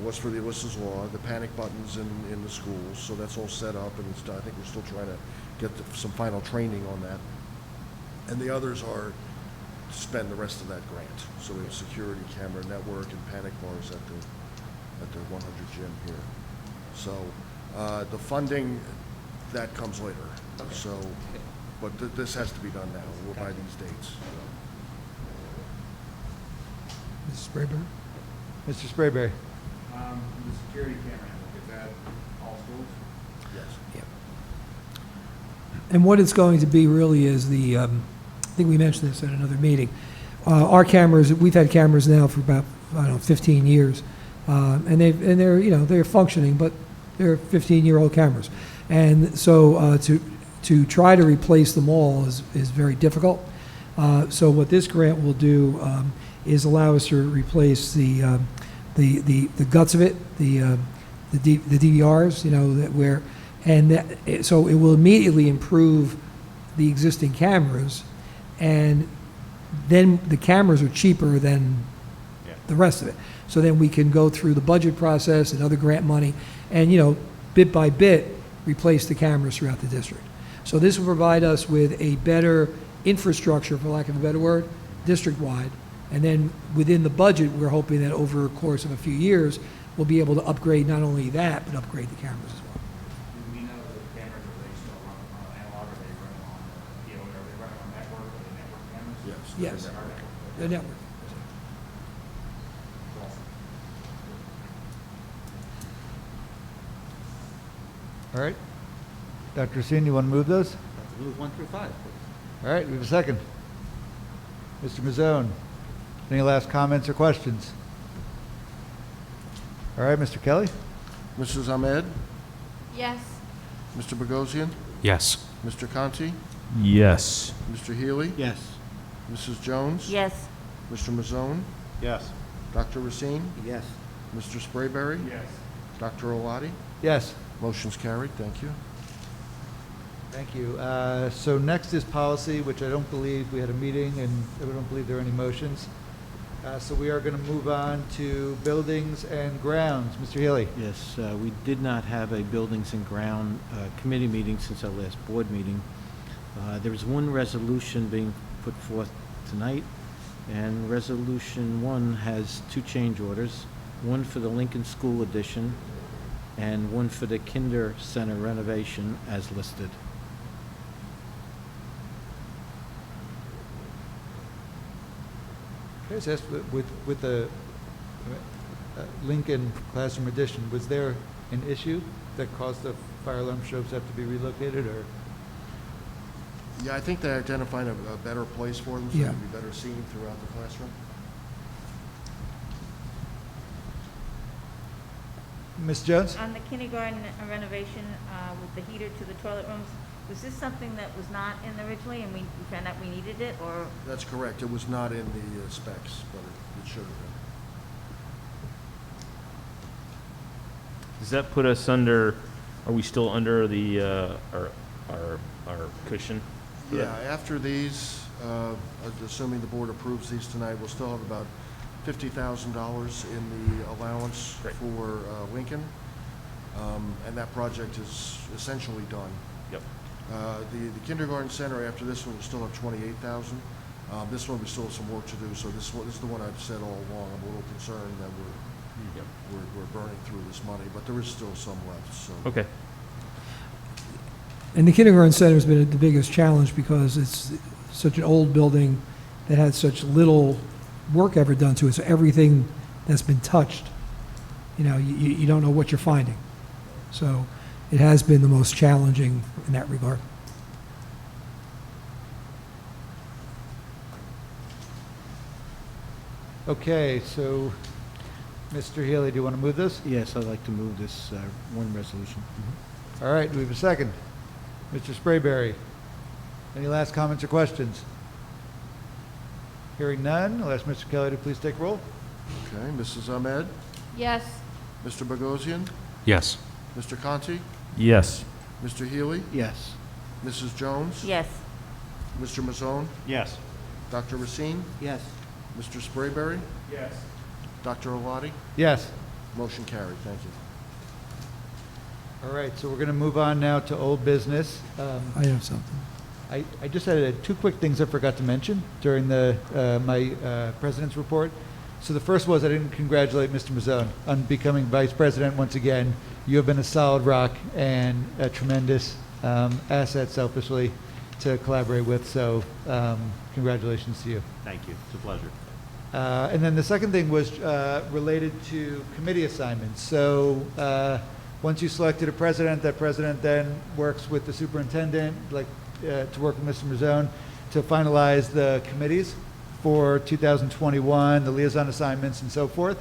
A: was for the Alyssa's law, the panic buttons in the schools. So that's all set up, and it's, I think we're still trying to get some final training on that. And the others are to spend the rest of that grant. So we have security camera network and panic bars at the 100 gym here. So the funding, that comes later.
D: Okay.
A: So, but this has to be done now. We're by these dates.
K: Mrs. Sprayberry?
J: Mr. Sprayberry.
E: The security camera, is that all schools?
A: Yes.
K: And what it's going to be really is the, I think we mentioned this at another meeting. Our cameras, we've had cameras now for about, I don't know, 15 years. And they're, you know, they're functioning, but they're 15-year-old cameras. And so to try to replace them all is very difficult. So what this grant will do is allow us to replace the guts of it, the DVRs, you know, that where, and that, so it will immediately improve the existing cameras, and then the cameras are cheaper than the rest of it. So then we can go through the budget process and other grant money, and, you know, bit by bit, replace the cameras throughout the district. So this will provide us with a better infrastructure, for lack of a better word, district-wide. And then within the budget, we're hoping that over a course of a few years, we'll be able to upgrade not only that, but upgrade the cameras as well.
E: Do we know the cameras, are they still run on analog, or they run on, you know, are they running on network, or the network cameras?
A: Yes.
K: Yes,
E: Our network.
K: the network.
J: All right. Dr. Racine, you want to move those?
D: Let's move 1 through 5, please.
J: All right, we have a second. Mr. Mazzone, any last comments or questions? All right, Mr. Kelly?
A: Mrs. Ahmed?
F: Yes.
A: Mr. Bogosian?
C: Yes.
A: Mr. Conti?
I: Yes.
A: Mr. Healy?
H: Yes.
A: Mrs. Jones?
B: Yes.
A: Mr. Mazzone?
G: Yes.
A: Dr. Racine?
D: Yes.
A: Mr. Sprayberry?
E: Yes.
A: Dr. Oladi?
J: Yes.
A: Motion's carried. Thank you.
J: Thank you. So next is policy, which I don't believe we had a meeting, and I don't believe there are any motions. So we are going to move on to buildings and grounds. Mr. Healy?
H: Yes, we did not have a Buildings and Ground Committee meeting since our last board meeting. There is one resolution being put forth tonight, and Resolution 1 has two change orders, one for the Lincoln School addition and one for the Kinder Center renovation as listed.
J: Can I just ask, with the Lincoln classroom addition, was there an issue that caused the fire alarm strobes to have to be relocated, or?
A: Yeah, I think they identified a better place for them, so
K: Yeah.
A: they'd be better seen throughout the classroom.
J: Ms. Jones?
B: On the kindergarten renovation with the heater to the toilet rooms, was this something that was not in originally and we found out we needed it, or?
A: That's correct. It was not in the specs, but it should have been.
I: Does that put us under, are we still under the, our cushion? for
A: Yeah,
I: that?
A: after these, assuming the board approves these tonight, we'll still have about $50,000 in the allowance
I: Great.
A: for Lincoln. And that project is essentially done.
I: Yep.
A: The kindergarten center, after this one, will still have $28,000. This one, we still have some work to do, so this is the one I've said all along. I'm a little concerned that
I: Yep.
A: we're burning through this money, but there is still some left, so.
I: Okay.
K: And the kindergarten center has been the biggest challenge because it's such an old building that had such little work ever done to it. So everything that's been touched, you don't know what you're finding. So it has been the most challenging in that regard.
J: Okay, so, Mr. Healy, do you want to move this?
H: Yes, I'd like to move this one resolution.
J: All right, do we have a second? Mr. Sprayberry, any last comments or questions? Hearing none, I'll ask Mr. Kelly to please take roll.
A: Okay, Mrs. Ahmed,
F: Yes.
A: Mr. Bogosian,
C: Yes.
A: Mr. Conti,
I: Yes.
A: Mr. Healy,
H: Yes.
A: Mrs. Jones,
B: Yes.
A: Mr. Mazzone,
G: Yes.
A: Dr. Racine,
H: Yes.
A: Mr. Sprayberry,
E: Yes.
A: Dr. Oladi.
J: Yes.
A: Motion carried. Thank you.
J: All right, so we're going to move on now to old business.
K: I have something.
J: I just had two quick things I forgot to mention during my president's report. So the first was I didn't congratulate Mr. Mazzone on becoming vice president once again. You have been a solid rock and a tremendous asset, selfishly, to collaborate with. So congratulations to you.
G: Thank you. It's a pleasure.
J: And then the second thing was related to committee assignments. So once you selected a president, that president then works with the superintendent, to work with Mr. Mazzone, to finalize the committees for 2021, the liaison assignments and so forth.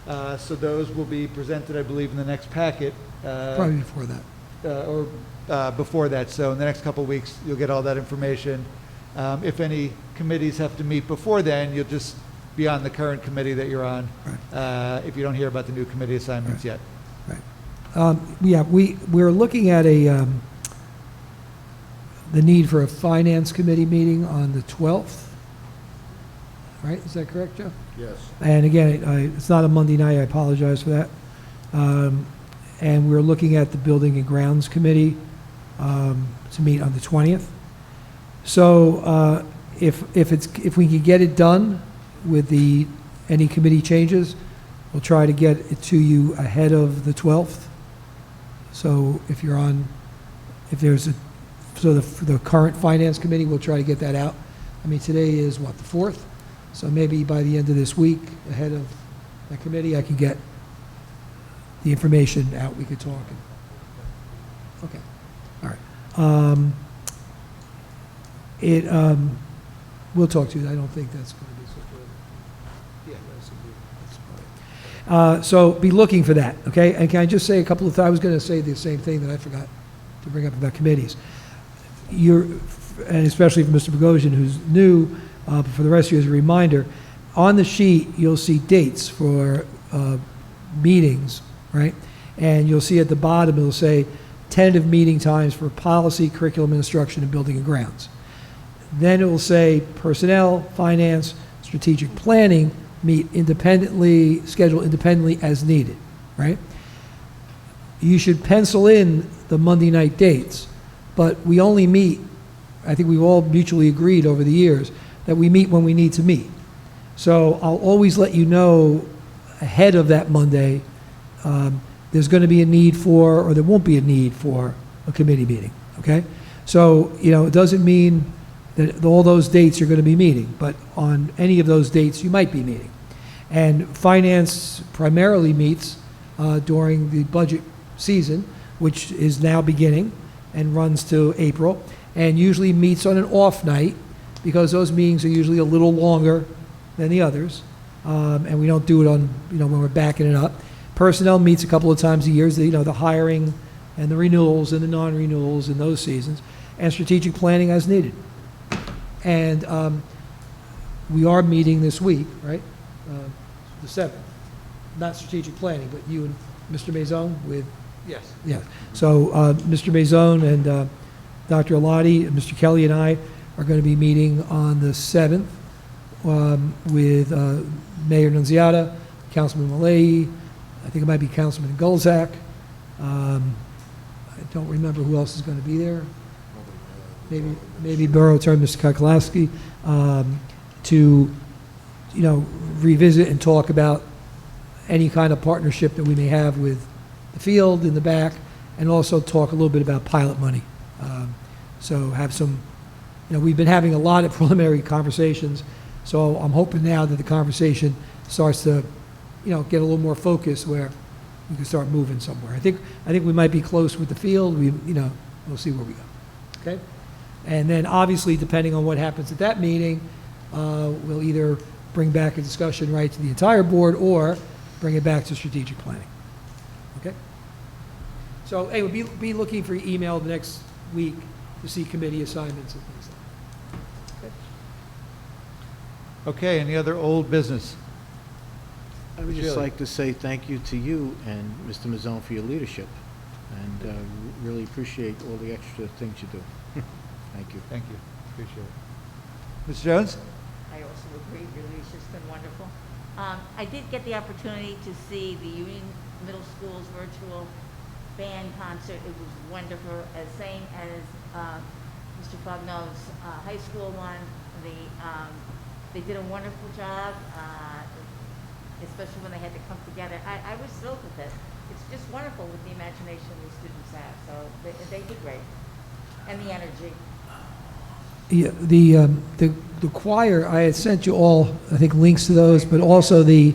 J: So those will be presented, I believe, in the next packet.
K: Probably before that.
J: Before that. So in the next couple of weeks, you'll get all that information. If any committees have to meet before then, you'll just be on the current committee that you're on, if you don't hear about the new committee assignments yet.
K: Right. Yeah, we're looking at the need for a finance committee meeting on the 12th. Right? Is that correct, Joe?
A: Yes.
K: And again, it's not a Monday night. I apologize for that. And we're looking at the Building and Grounds Committee to meet on the 20th. So if we can get it done with any committee changes, we'll try to get it to you ahead of the 12th. So the current Finance Committee, we'll try to get that out. I mean, today is what, the 4th? So maybe by the end of this week, ahead of that committee, I can get the information out. We could talk. Okay. All right. We'll talk to you. I don't think that's going to be such a, yeah, that's fine. So be looking for that, okay? And can I just say a couple of things? I was going to say the same thing that I forgot to bring up about committees. And especially for Mr. Bogosian, who's new, but for the rest of you as a reminder, on the sheet, you'll see dates for meetings, right? And you'll see at the bottom, it'll say tentative meeting times for policy, curriculum, instruction, and building and grounds. Then it will say personnel, finance, strategic planning, meet independently, schedule independently as needed, right? You should pencil in the Monday night dates, but we only meet, I think we've all mutually agreed over the years, that we meet when we need to meet. So I'll always let you know ahead of that Monday, there's going to be a need for, or there won't be a need for a committee meeting, okay? So, it doesn't mean that all those dates you're going to be meeting, but on any of those dates, you might be meeting. And finance primarily meets during the budget season, which is now beginning and runs to April, and usually meets on an off night, because those meetings are usually a little longer than the others, and we don't do it on, when we're backing it up. Personnel meets a couple of times a year, the hiring and the renewals and the non-renewals in those seasons, and strategic planning as needed. And we are meeting this week, right? The 7th. Not strategic planning, but you and Mr. Maison with...
J: Yes.
K: Yeah. So Mr. Maison and Dr. Alati, and Mr. Kelly and I are going to be meeting on the 7th with Mayor Nunziata, Councilman Malayi, I think it might be Councilman Gulzak. I don't remember who else is going to be there. Maybe Borough Attorney Mr. Kokolowski, to, revisit and talk about any kind of partnership that we may have with the field in the back, and also talk a little bit about pilot money. So have some, we've been having a lot of preliminary conversations, so I'm hoping now that the conversation starts to, get a little more focus where we can start moving somewhere. I think we might be close with the field. We'll see where we go. Okay? And then obviously, depending on what happens at that meeting, we'll either bring back a discussion right to the entire board or bring it back to strategic planning. Okay? So, hey, we'll be looking for your email the next week to see committee assignments and things like that.
J: Okay, any other old business?
H: I would just like to say thank you to you and Mr. Mazzone for your leadership, and really appreciate all the extra things you do. Thank you.
J: Thank you, appreciate it. Mr. Jones?
B: I also agree, your leadership's been wonderful. I did get the opportunity to see the Union Middle School's virtual band concert. It was wonderful, same as Mr. Fogno's high school one. They did a wonderful job, especially when they had to come together. I was thrilled with it. It's just wonderful with the imagination these students have, so they did great. And the energy.
K: Yeah, the choir, I had sent you all, I think, links to those, but also the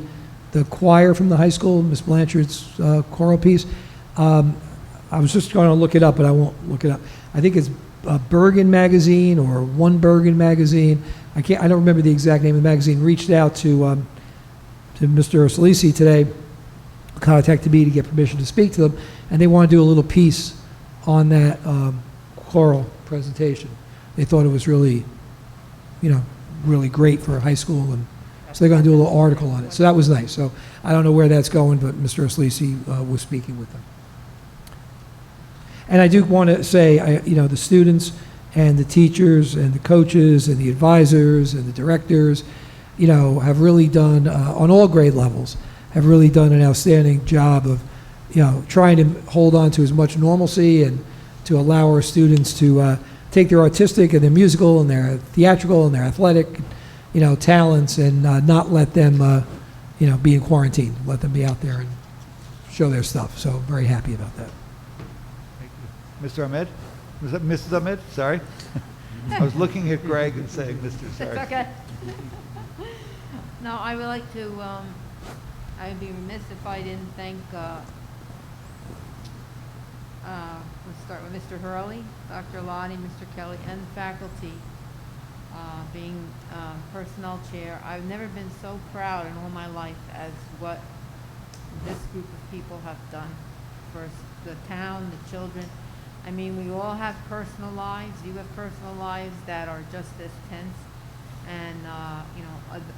K: choir from the high school, Miss Blanchard's choral piece. I was just going to look it up, but I won't look it up. I think it's Bergen Magazine or One Bergen Magazine. I don't remember the exact name of the magazine. Reached out to Mr. Salisi today, contacted me to get permission to speak to them, and they want to do a little piece on that choral presentation. They thought it was really, really great for high school, and so they're going to do a little article on it. So that was nice. So I don't know where that's going, but Mr. Oslisi was speaking with them. And I do want to say, the students and the teachers and the coaches and the advisors and the directors, have really done, on all grade levels, have really done an outstanding job of, trying to hold on to as much normalcy and to allow our students to take their artistic and their musical and their theatrical and their athletic, talents, and not let them, be in quarantine. Let them be out there and show their stuff. So very happy about that.
J: Thank you. Mr. Ahmed? Was that Mrs. Ahmed? Sorry. I was looking at Greg and saying, Mr. Sorry.
F: It's okay. No, I would like to, I'd be remiss if I didn't thank, let's start with Mr. Hurley, Dr. Lottie, Mr. Kelly, and the faculty, being personnel chair. I've never been so proud in all my life as what this group of people have done for the town, the children. I mean, we all have personal lives. You have personal lives that are just as tense, and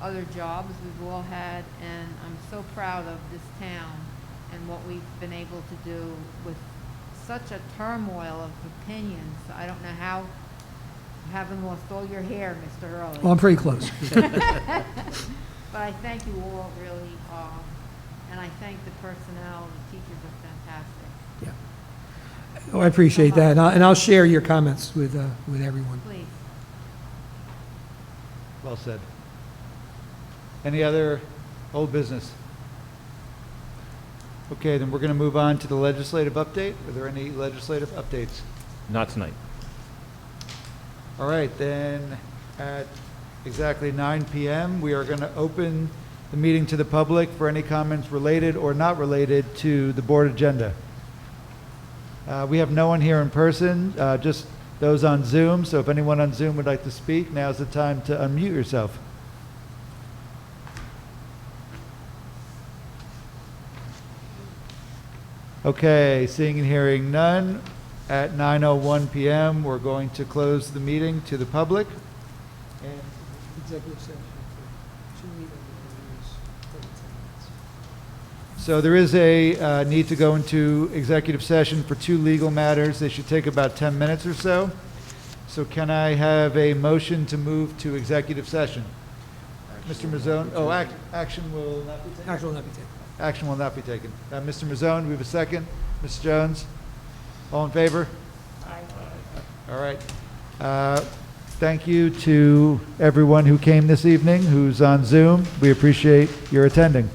F: other jobs we've all had. And I'm so proud of this town and what we've been able to do with such a turmoil of opinions. I don't know how you haven't lost all your hair, Mr. Hurley.
K: Well, I'm pretty close.
F: But But I thank you all, really, and I thank the personnel, the teachers are fantastic.
K: Yeah. Oh, I appreciate that, and I'll share your comments with everyone.
F: Please.
J: Well said. Any other old business? Okay, then we're going to move on to the legislative update. Are there any legislative updates?
I: Not tonight.
J: All right, then at exactly 9 p.m., we are going to open the meeting to the public for any comments related or not related to the board agenda. We have no one here in person, just those on Zoom. So if anyone on Zoom would like to speak, now's the time to unmute yourself. Okay, seeing and hearing none, at 9:01 p.m., we're going to close the meeting to the public.
K: And executive session for 2 legal matters, 10 minutes.
J: So there is a need to go into executive session for 2 legal matters. They should take about 10 minutes or so. So can I have a motion to move to executive session? Mr. Mazzone, action will not be taken?
K: Action will not be taken.
J: Action will not be taken. Mr. Mazzone, do we have a second? Ms. Jones? All in favor?
B: Aye.
J: All right. Thank you to everyone who came this evening, who's on Zoom. We appreciate your attending.